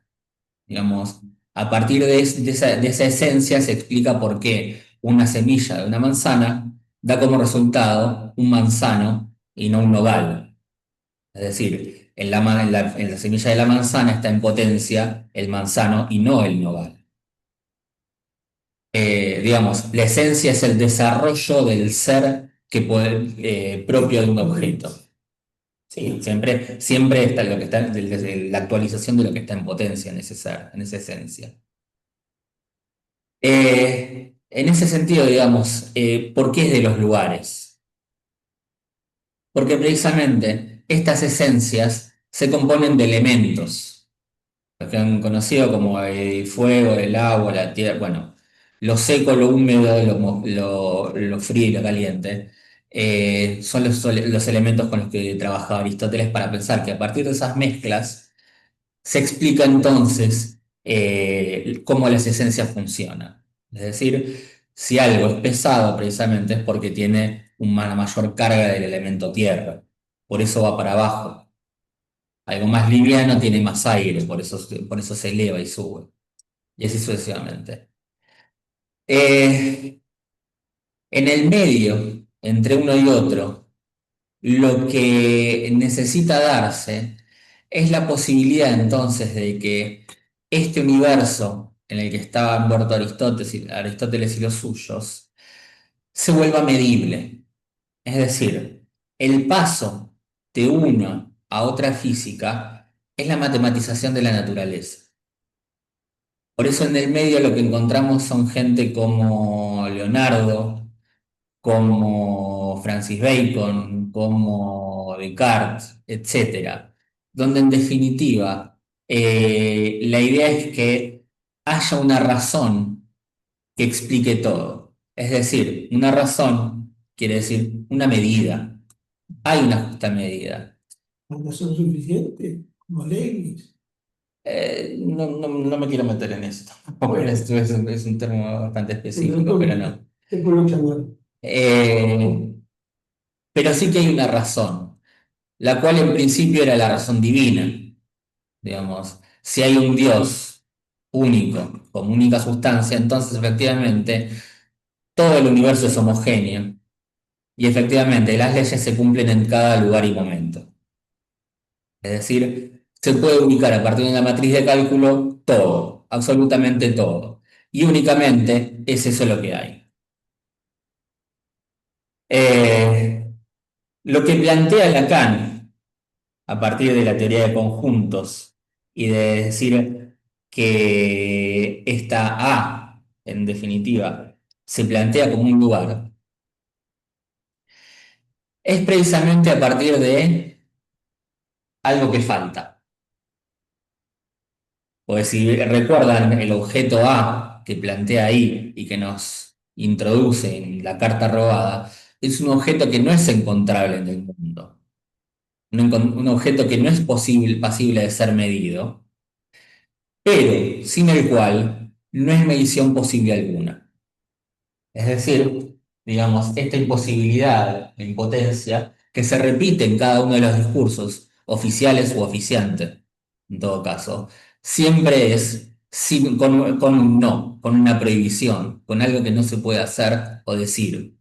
Digamos, a partir de esa esencia se explica por qué una semilla de una manzana da como resultado un manzano y no un nogal. Es decir, en la semilla de la manzana está en potencia el manzano y no el nogal. Digamos, la esencia es el desarrollo del ser propio de un objeto. Sí, siempre está lo que está, la actualización de lo que está en potencia en ese ser, en esa esencia. En ese sentido, digamos, ¿por qué es de los lugares? Porque precisamente estas esencias se componen de elementos, los que han conocido como el fuego, el agua, la tierra, bueno, lo seco, lo húmedo, lo frío y lo caliente, son los elementos con los que trabajaba Aristóteles para pensar que a partir de esas mezclas se explica entonces cómo las esencias funcionan. Es decir, si algo es pesado precisamente es porque tiene una mayor carga del elemento tierra, por eso va para abajo. Algo más liviano tiene más aire, por eso se eleva y sube, y así sucesivamente. Eh, en el medio, entre uno y otro, lo que necesita darse es la posibilidad entonces de que este universo en el que estaba envuelto Aristóteles y los suyos se vuelva medible. Es decir, el paso de una a otra física es la matematización de la naturaleza. Por eso en el medio lo que encontramos son gente como Leonardo, como Francis Bacon, como Descartes, etcétera, donde en definitiva la idea es que haya una razón que explique todo. Es decir, una razón quiere decir una medida. Hay una justa medida. ¿No son suficientes? Como Leibniz. No me quiero meter en esto, porque Bueno, esto es un término bastante específico, pero entonces, no. ¿qué puedo llamar? Eh, pero sí que hay una razón, la cual en principio era la razón divina, digamos. Si hay un Dios único, como única sustancia, entonces efectivamente todo el universo es homogéneo y efectivamente las leyes se cumplen en cada lugar y momento. Es decir, se puede ubicar a partir de una matriz de cálculo todo, absolutamente todo. Y únicamente es eso lo que hay. Eh, lo que plantea Lacan a partir de la teoría de conjuntos y de decir que esta A, en definitiva, se plantea como un lugar, es precisamente a partir de algo que falta. Porque si recuerdan el objeto A que plantea ahí y que nos introduce en la carta robada, es un objeto que no es encontrable en el mundo, un objeto que no es pasible de ser medido, pero sin el cual no es medición posible alguna. Es decir, digamos, esta imposibilidad, la impotencia, que se repite en cada uno de los discursos, oficiales u oficiantes, en todo caso, siempre es con un no, con una prohibición, con algo que no se puede hacer o decir.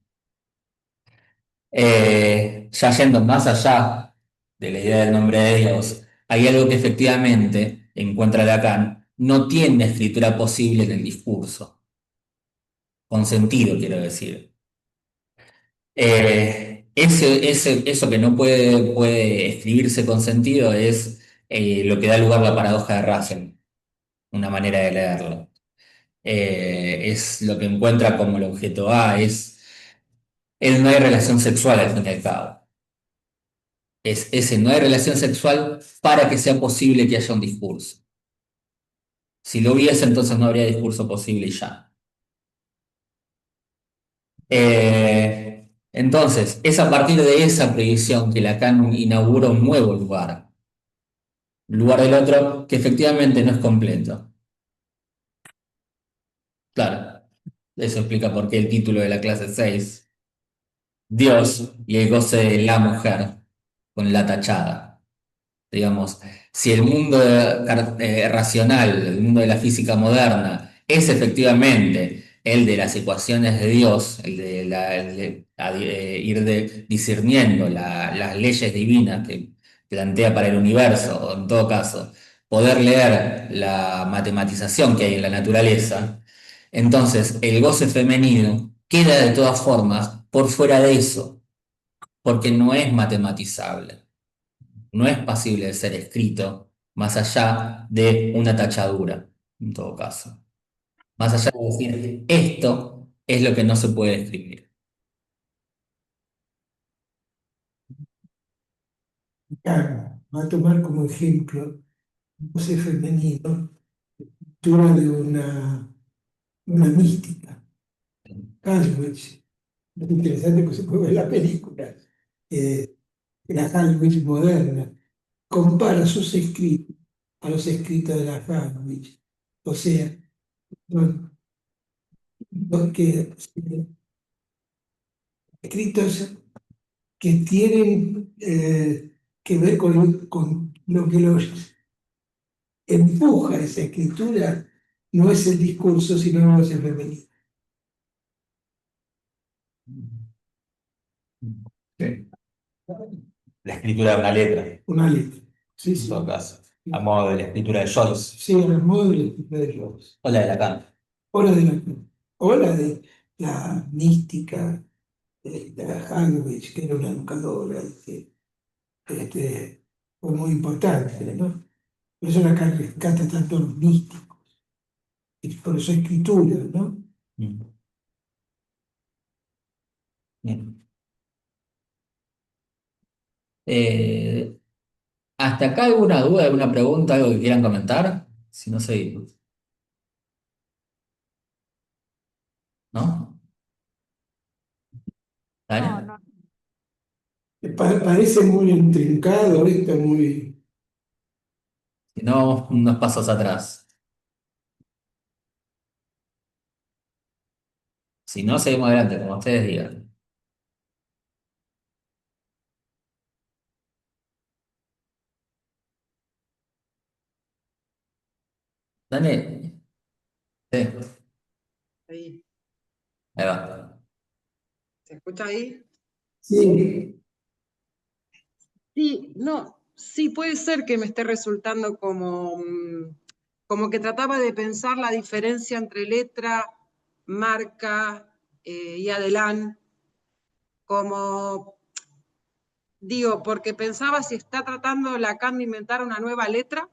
Ya yendo más allá de la idea del nombre de Dios, hay algo que efectivamente, encuentra Lacan, no tiene escritura posible en el discurso, con sentido, quiero decir. Eso que no puede escribirse con sentido es lo que da lugar a la paradoja de Russell, una manera de leerlo. Es lo que encuentra como el objeto A, no hay relación sexual al fin y al cabo. Es ese no hay relación sexual para que sea posible que haya un discurso. Si lo hubiese, entonces no habría discurso posible y ya. Entonces, es a partir de esa previsión que Lacan inaugura un nuevo lugar, lugar del otro que efectivamente no es completo. Claro, eso explica por qué el título de la clase 6, Dios y el goce de la mujer, con la tachada. Digamos, si el mundo racional, el mundo de la física moderna, es efectivamente el de las ecuaciones de Dios, el de ir discerniendo las leyes divinas que plantea para el universo, o en todo caso, poder leer la matematización que hay en la naturaleza, entonces el goce femenino queda de todas formas por fuera de eso, porque no es matematizable, no es pasible de ser escrito más allá de una tachadura, en todo caso. Más allá de decir, esto es lo que no se puede escribir. Claro, va a tomar como ejemplo un voce femenino, cultura de una mística. Halbwich, es interesante que se puede ver la película, eh, la Halbwich moderna, compara sus escritos a los escritos de la Halbwich. O sea, son escritos que tienen que ver con lo que los empuja esa escritura, no es el discurso, sino es el femenino. Sí. La escritura de una letra, Una letra. Sí, en todo sí. caso, a modo de la escritura de Joyce Sí, a modo de la escritura de Joyce. o la de Lacan. O la de la mística de la Halbwich, que era una educadora, que fue muy importante, ¿no? Por eso la rescata tanto a los místicos, y por eso escritura, ¿no? Mm. Bien. Eh, ¿Hasta acá alguna duda, alguna pregunta, algo que quieran comentar? Si no, seguimos. ¿No? No, ¿Dale? no. Parece muy intrincado esto, muy... Si no, vamos unos pasos atrás. Si no, seguimos adelante, como ustedes digan. Dale. Sí, Ahí. ahí va. ¿Se escucha ahí? Sí, Sí, no, sí puede ser que me esté resultando como, como que trataba de pensar la diferencia entre letra, marca y adelán, como digo, porque pensaba si está tratando Lacan de inventar una nueva letra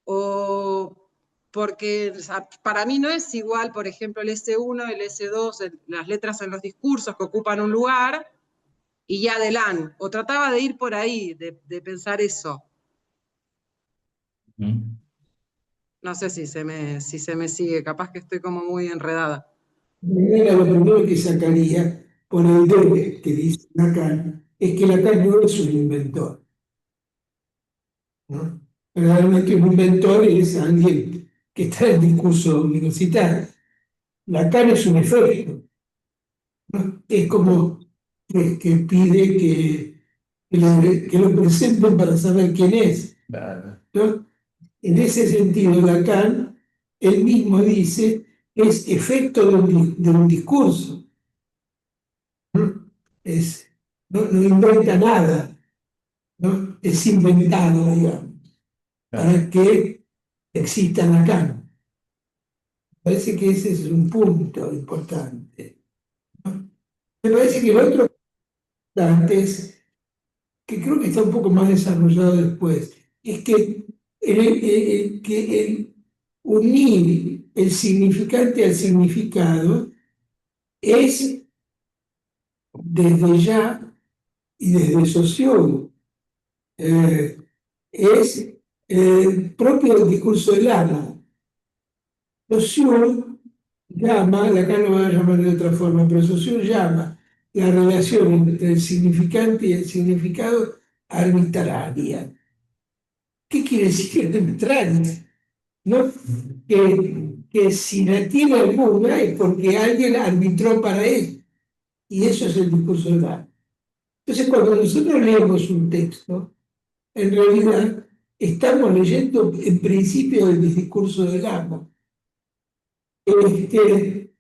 o porque o sea, para mí no es igual, por ejemplo, el S1, el S2, las letras en los discursos que ocupan un lugar y ya adelante. O trataba de ir por ahí, de pensar eso. Mm. No sé si se me sigue, capaz que estoy como muy enredada. primero, lo primero que sacaría por el debe que dice Lacan es que Lacan no es un inventor, ¿no? Realmente un inventor es alguien que está en discurso universitario. Lacan es un efecto, ¿no? Es como que pide que lo presenten para saber quién es, Claro. ¿no? En ese sentido, Lacan, él mismo dice, es efecto de un discurso, ¿no? Es, no inventa nada, ¿no? Es inventado, digamos, Claro. para que exista Lacan. Parece que ese es un punto importante, ¿no? Me parece que el otro importante es que creo que está un poco más desarrollado después, es que el unir el significante al significado es desde ya y desde sociólogo, eh, es propio del discurso del ama. Saussure llama, Lacan lo va a llamar de otra forma, pero Saussure llama la relación entre el significante y el significado arbitraria. ¿Qué quiere decir que es arbitraria? ¿No? Que si la tiene alguna es porque alguien arbitró para él. Y eso es el discurso del arte. Entonces, cuando nosotros leemos un texto, en realidad estamos leyendo en principio el discurso del amo. Este,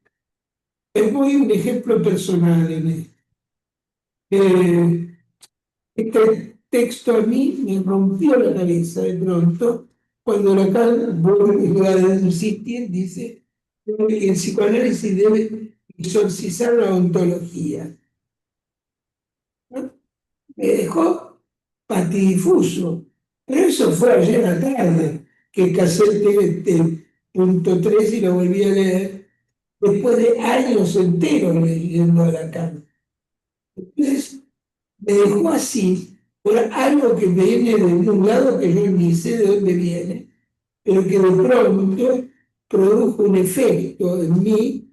es muy un ejemplo personal en esto. Este texto a mí me rompió la cabeza de pronto cuando Lacan vuelve a insistir, dice que el psicoanálisis debe exorcizar la ontología, ¿no? Me dejó patidifuso, pero eso fue ayer a la tarde, que casé el punto 3 y lo volví a leer, después de años enteros leyendo a Lacan. Entonces, me dejó así por algo que viene de un lado que yo ni sé de dónde viene, pero que de pronto produjo un efecto en mí.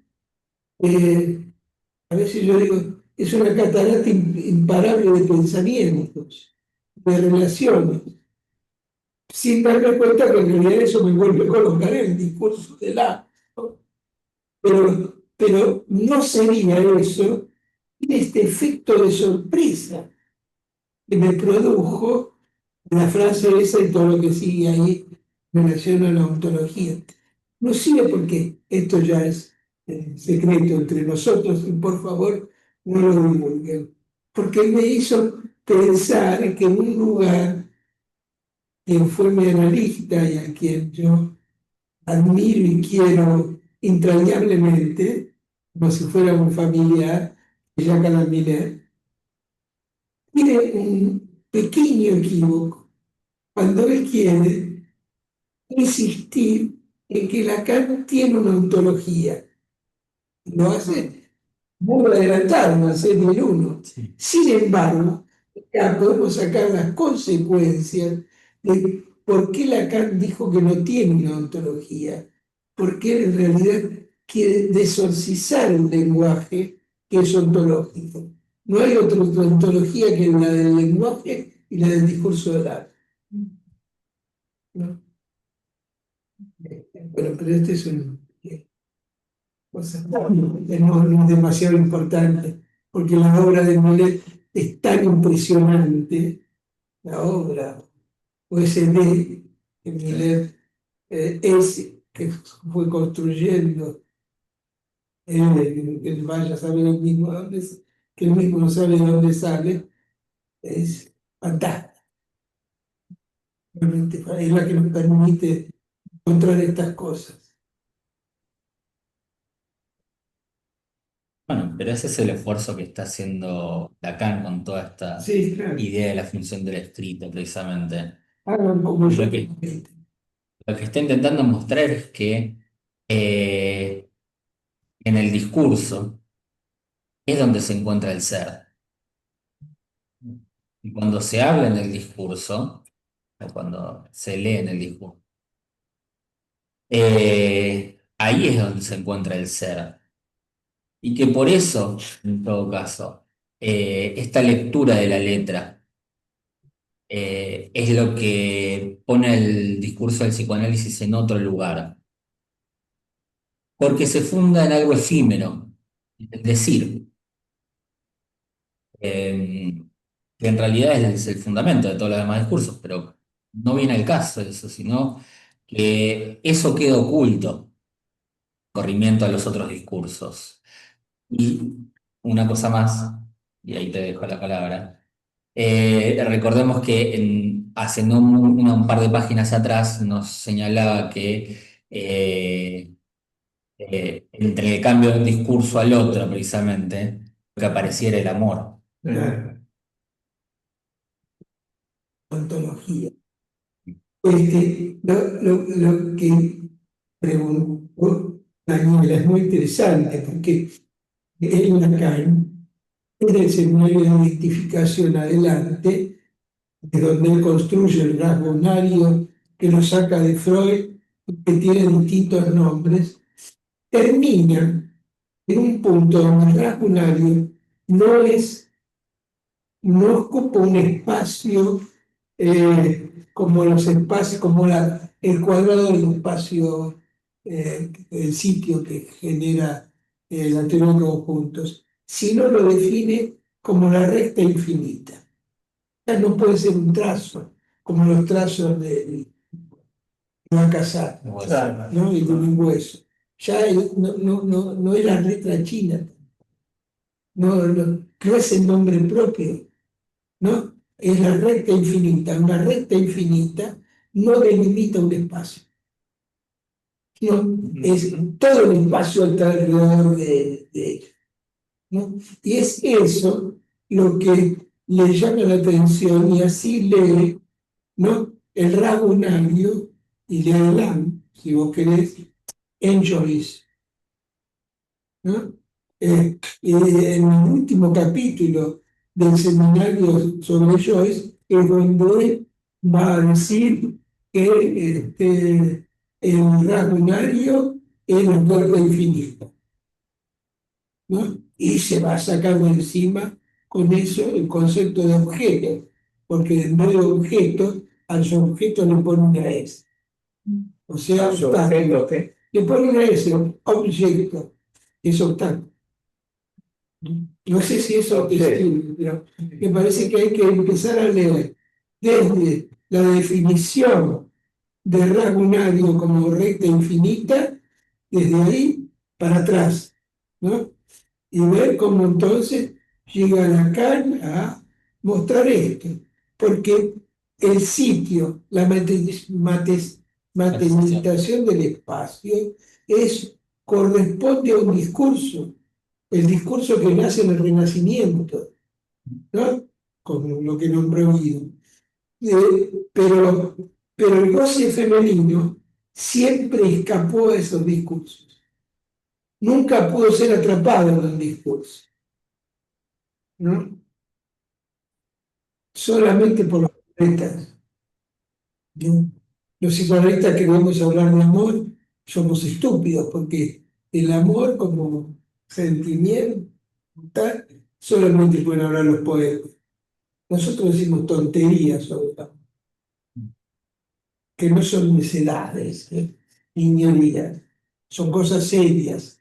A veces yo digo, es una catarata imparable de pensamientos, de relaciones, sin darme cuenta que en realidad eso me vuelve a colocar en el discurso del acto. Pero no sería eso este efecto de sorpresa que me produjo la frase esa y todo lo que sigue ahí en relación a la ontología. No sirve porque esto ya es secreto entre nosotros y por favor no lo divulguen. Porque me hizo pensar que en un lugar, quien fue mi analista y a quien yo admiro y quiero entrañablemente, como si fuera un familiar, Jacques Miller, tiene un pequeño equívoco cuando él quiere insistir en que Lacan tiene una ontología. Lo hace muy adelantado, no hace ni uno. Sí. Sin embargo, ya podemos sacar las consecuencias de por qué Lacan dijo que no tiene una ontología, porque él en realidad quiere desorcizar el lenguaje que es ontológico. No hay otra ontología que la del lenguaje y la del discurso oral, ¿no? Bueno, pero este es un cosa no es demasiado importante, porque la obra de Millet es tan impresionante, la obra OSD que Millet que fue construyendo, que vaya a saber el mismo dónde, que el mismo no sabe de dónde sale, es fantástica. Realmente es la que nos permite encontrar estas cosas. Bueno, pero ese es el esfuerzo que está haciendo Lacan con toda esta Sí, claro. idea de la función del escrito, precisamente. Hagan como yo. Lo que está intentando mostrar es que eh, en el discurso es donde se encuentra el ser. Y cuando se habla en el discurso, o cuando se lee en el discurso, ahí es donde se encuentra el ser. Y que por eso, en todo caso, esta lectura de la letra es lo que pone el discurso del psicoanálisis en otro lugar, porque se funda en algo efímero, es decir, que en realidad es el fundamento de todos los demás discursos, pero no viene al caso eso, sino que eso queda oculto, corrimiento a los otros discursos. Y una cosa más, y ahí te dejo la palabra. Recordemos que hace no un par de páginas atrás nos señalaba que entre el cambio de un discurso al otro, precisamente, lo que apareciera el amor. Claro. ontología. Lo que preguntó Daniela es muy interesante porque en Lacan, en el seminario de identificación adelante, de donde él construye el rasgo unario que lo saca de Freud, que tiene distintos nombres, termina en un punto donde el rasgo unario no ocupa un espacio como los espacios, como el cuadrado del espacio, el sitio que genera la teoría de conjuntos, sino lo define como la recta infinita. Ya no puede ser un trazo, como los trazos de una casa, ¿no? Y de un hueso. Ya no es la letra china, no es el nombre propio, ¿no? Es la recta infinita. Una recta infinita no delimita un espacio, no, es todo el espacio alrededor de ella, ¿no? Y es eso lo que le llama la atención y así lee, ¿no? El rasgo unario y le Adelán, si vos querés, en Joyce, ¿no? Y en el último capítulo del seminario sobre Joyce es donde él va a decir que el rasgo unario es la cuerda infinita, ¿no? Y se va a sacar de encima con eso el concepto de objeto, porque en vez de objeto, al objeto le pone una S. O sea, obstáculo. Le pone una S, objeto, es obstáculo. No sé si eso es escribe, pero me parece que hay que empezar a leer desde la definición de rasgo unario como recta infinita, desde ahí para atrás, ¿no? Y ver cómo entonces llega Lacan a mostrar esto, porque el sitio, la materialización del espacio, corresponde a un discurso, el discurso que nace en el Renacimiento, ¿no? Con lo que nombré oído. Pero, pero el goce femenino siempre escapó a esos discursos. Nunca pudo ser atrapado en el discurso, ¿no? Solamente por los psicoanalistas, ¿no? Los psicoanalistas que vamos a hablar de amor somos estúpidos porque el amor como sentimiento tal, solamente pueden hablar los poetas. Nosotros decimos tonterías sobre el amor, que no son necedades, niñerías, son cosas serias,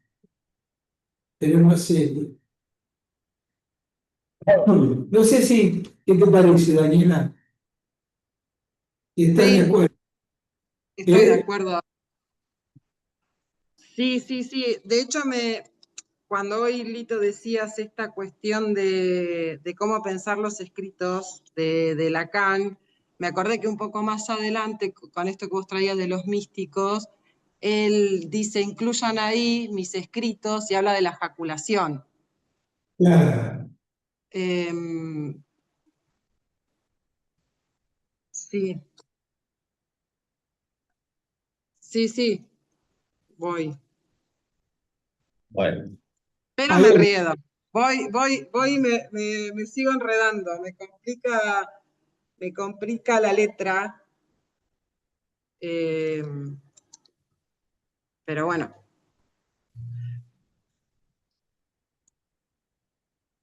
pero no serias. No sé si, ¿qué te parece, Daniela? ¿Estás de Sí, acuerdo? estoy de acuerdo. Sí, sí, sí. De hecho, cuando hoy, Lito, decías esta cuestión de cómo pensar los escritos de Lacan, me acordé que un poco más adelante, con esto que vos traías de los místicos, él dice, incluyan ahí mis escritos y habla de la jaculación. Claro. Sí, sí, sí, voy. Bueno, Pero A me ver, enredo. Voy y me sigo enredando. Me complica la letra. Eh, pero bueno.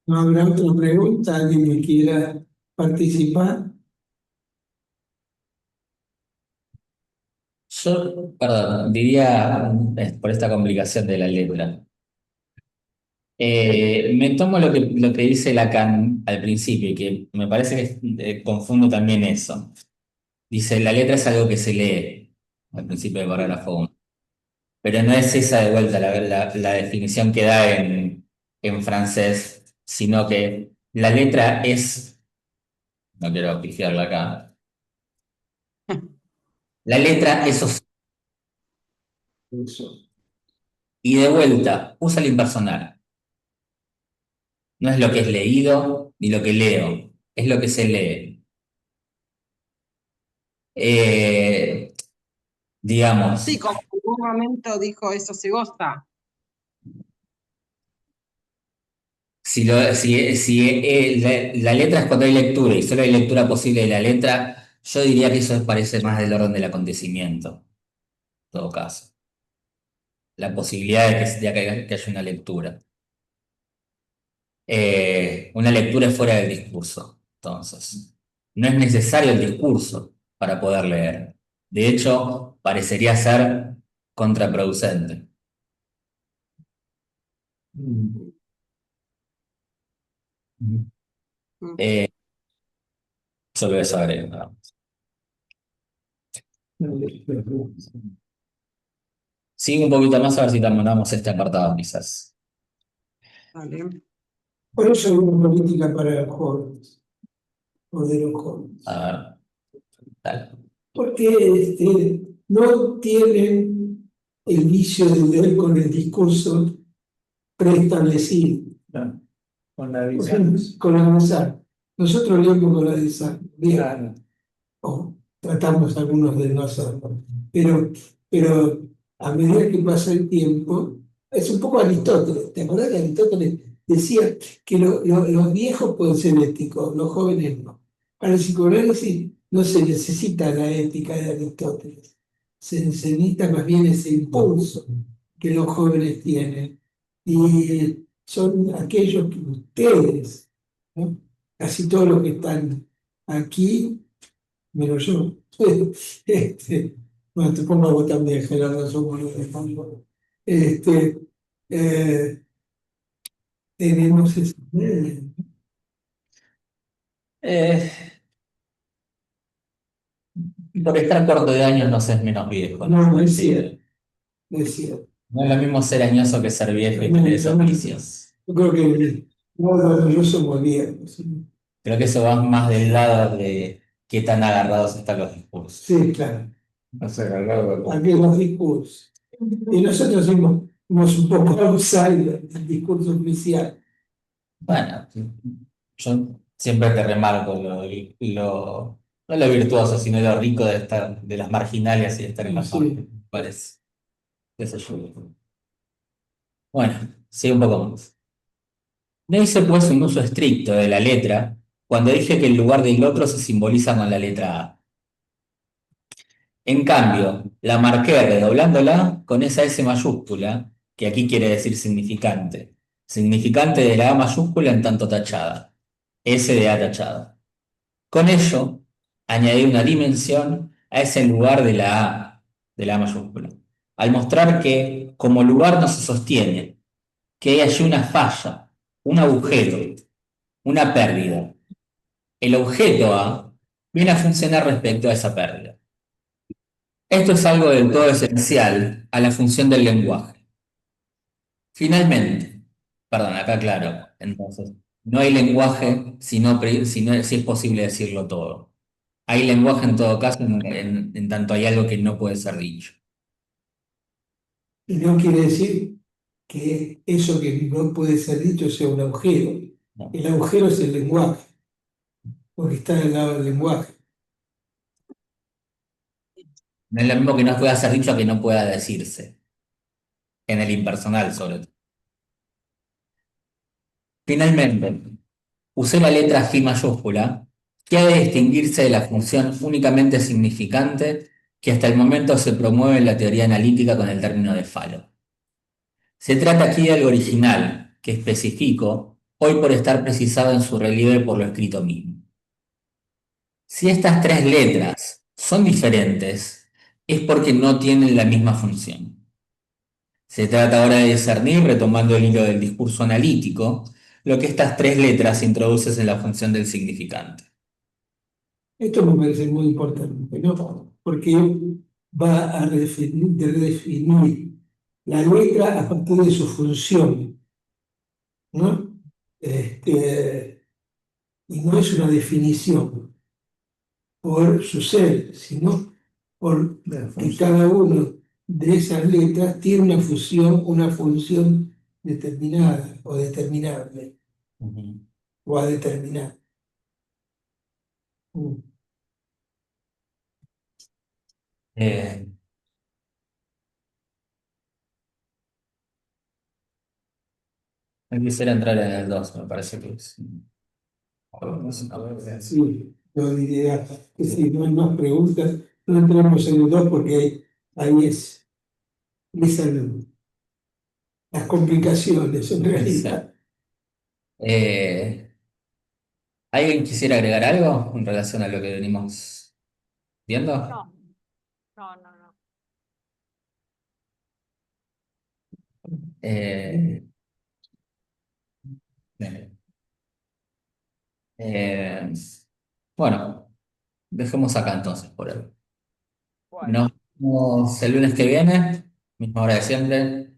¿no habrá otra pregunta? ¿Alguien que quiera participar? yo, perdón, diría por esta complicación de la letra. Me tomo lo que dice Lacan al principio, y que me parece que confundo también eso. Dice, la letra es algo que se lee al principio del párrafo 1, pero no es esa de vuelta la definición que da en francés, sino que la letra es, no quiero pifiarlo acá, la letra es Eso. y de vuelta, usa el impersonal. No es lo que es leído ni lo que leo, es lo que se lee. Eh, Sí, digamos, como en algún momento dijo eso se goza. si la letra es cuando hay lectura y solo hay lectura posible de la letra, yo diría que eso parece más del orden del acontecimiento, en todo caso. La posibilidad de que haya una lectura. Una lectura es fuera del discurso, entonces. No es necesario el discurso para poder leer. De hecho, parecería ser contraproducente. Mm. Mm. Eh, Solo eso agrego, ¿no? Sigue un poquito más a ver si terminamos este apartado, quizás. Vale. Por eso hay una política para los jóvenes, o de los jóvenes. A ver, dale. Porque no tienen el vicio de leer con el discurso preestablecido. No, con la Por visa. ejemplo, con la DESAR. Nosotros leemos con la DESAR, bien, Claro. o tratamos algunos de no hacerlo. Pero a medida que pasa el tiempo, es un poco Aristóteles. ¿Te acuerdas que Aristóteles decía que los viejos pueden ser éticos, los jóvenes no? Para el psicoanálisis no se necesita la ética de Aristóteles, se necesita más bien ese impulso que los jóvenes tienen. Y son aquellos que ustedes, ¿no? Casi todos los que están aquí, menos yo. Bueno, te pongo a vos también, Gerardo, somos los de Hamburgo. Este, eh, tenemos ese. Eh, por estar corto de años no se es menos viejo, ¿no? No, es Sí. cierto, es cierto. No es lo mismo ser añoso que ser viejo y tener esos vicios. Yo creo que no, yo somos viejos. Creo que eso va más del lado de qué tan agarrados están los discursos. Sí, claro. Has agarrado Aquí los discursos. Y nosotros somos un poco outside del discurso oficial. Bueno, yo siempre te remarco no lo virtuoso, sino lo rico de estar, de las marginales y de estar en las Sí. marginales, me parece. Qué sé yo. Bueno, sigue un poco más. No hice pues un uso estricto de la letra cuando dije que el lugar del otro se simboliza con la letra A. En cambio, la marqué redoblándola con esa S mayúscula, que aquí quiere decir significante. Significante de la A mayúscula en tanto tachada. S de A tachada. Con ello, añadí una dimensión a ese lugar de la A mayúscula. Al mostrar que, como lugar no se sostiene, que hay allí una falla, un agujero, una pérdida. El objeto A viene a funcionar respecto a esa pérdida. Esto es algo del todo esencial a la función del lenguaje. Finalmente, perdón, acá claro, entonces, no hay lenguaje si es posible decirlo todo. Hay lenguaje en todo caso en tanto hay algo que no puede ser dicho. Y no quiere decir que eso que no puede ser dicho sea un agujero. ¿No? El agujero es el lenguaje, porque está al lado del lenguaje. No es lo mismo que no pueda ser dicho a que no pueda decirse, en el impersonal sobre todo. Finalmente, usé la letra G mayúscula, que ha de distinguirse de la función únicamente significante que hasta el momento se promueve en la teoría analítica con el término de falo. Se trata aquí de algo original, que especifico, hoy por estar precisado en su relieve por lo escrito mismo. Si estas tres letras son diferentes, es porque no tienen la misma función. Se trata ahora de discernir, retomando el hilo del discurso analítico, lo que estas tres letras introducen en la función del significante. Esto me parece muy importante, ¿no? Porque va a redefinir la letra a partir de su función, ¿no? Y no es una definición por su ser, sino por la que función. cada uno de esas letras tiene una función determinada o determinable o a determinar. Mm. Eh, no quisiera entrar en el 2, me parece que es una buena idea. Sí, yo diría que si no hay más preguntas, no entramos en el 2 porque ahí empiezan las complicaciones en Sí. realidad. Eh, ¿Alguien quisiera agregar algo en relación a lo que venimos viendo? No, no, no, no. Eh, bien. Eh, bueno, dejemos acá entonces por hoy. Bueno, Nos vemos el lunes que viene, misma hora de siempre.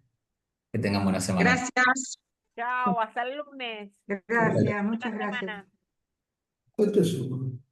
Que tengan buena semana. Gracias. chao, hasta el lunes. Gracias, muchas Buena gracias. semana. ¿Cuántos son?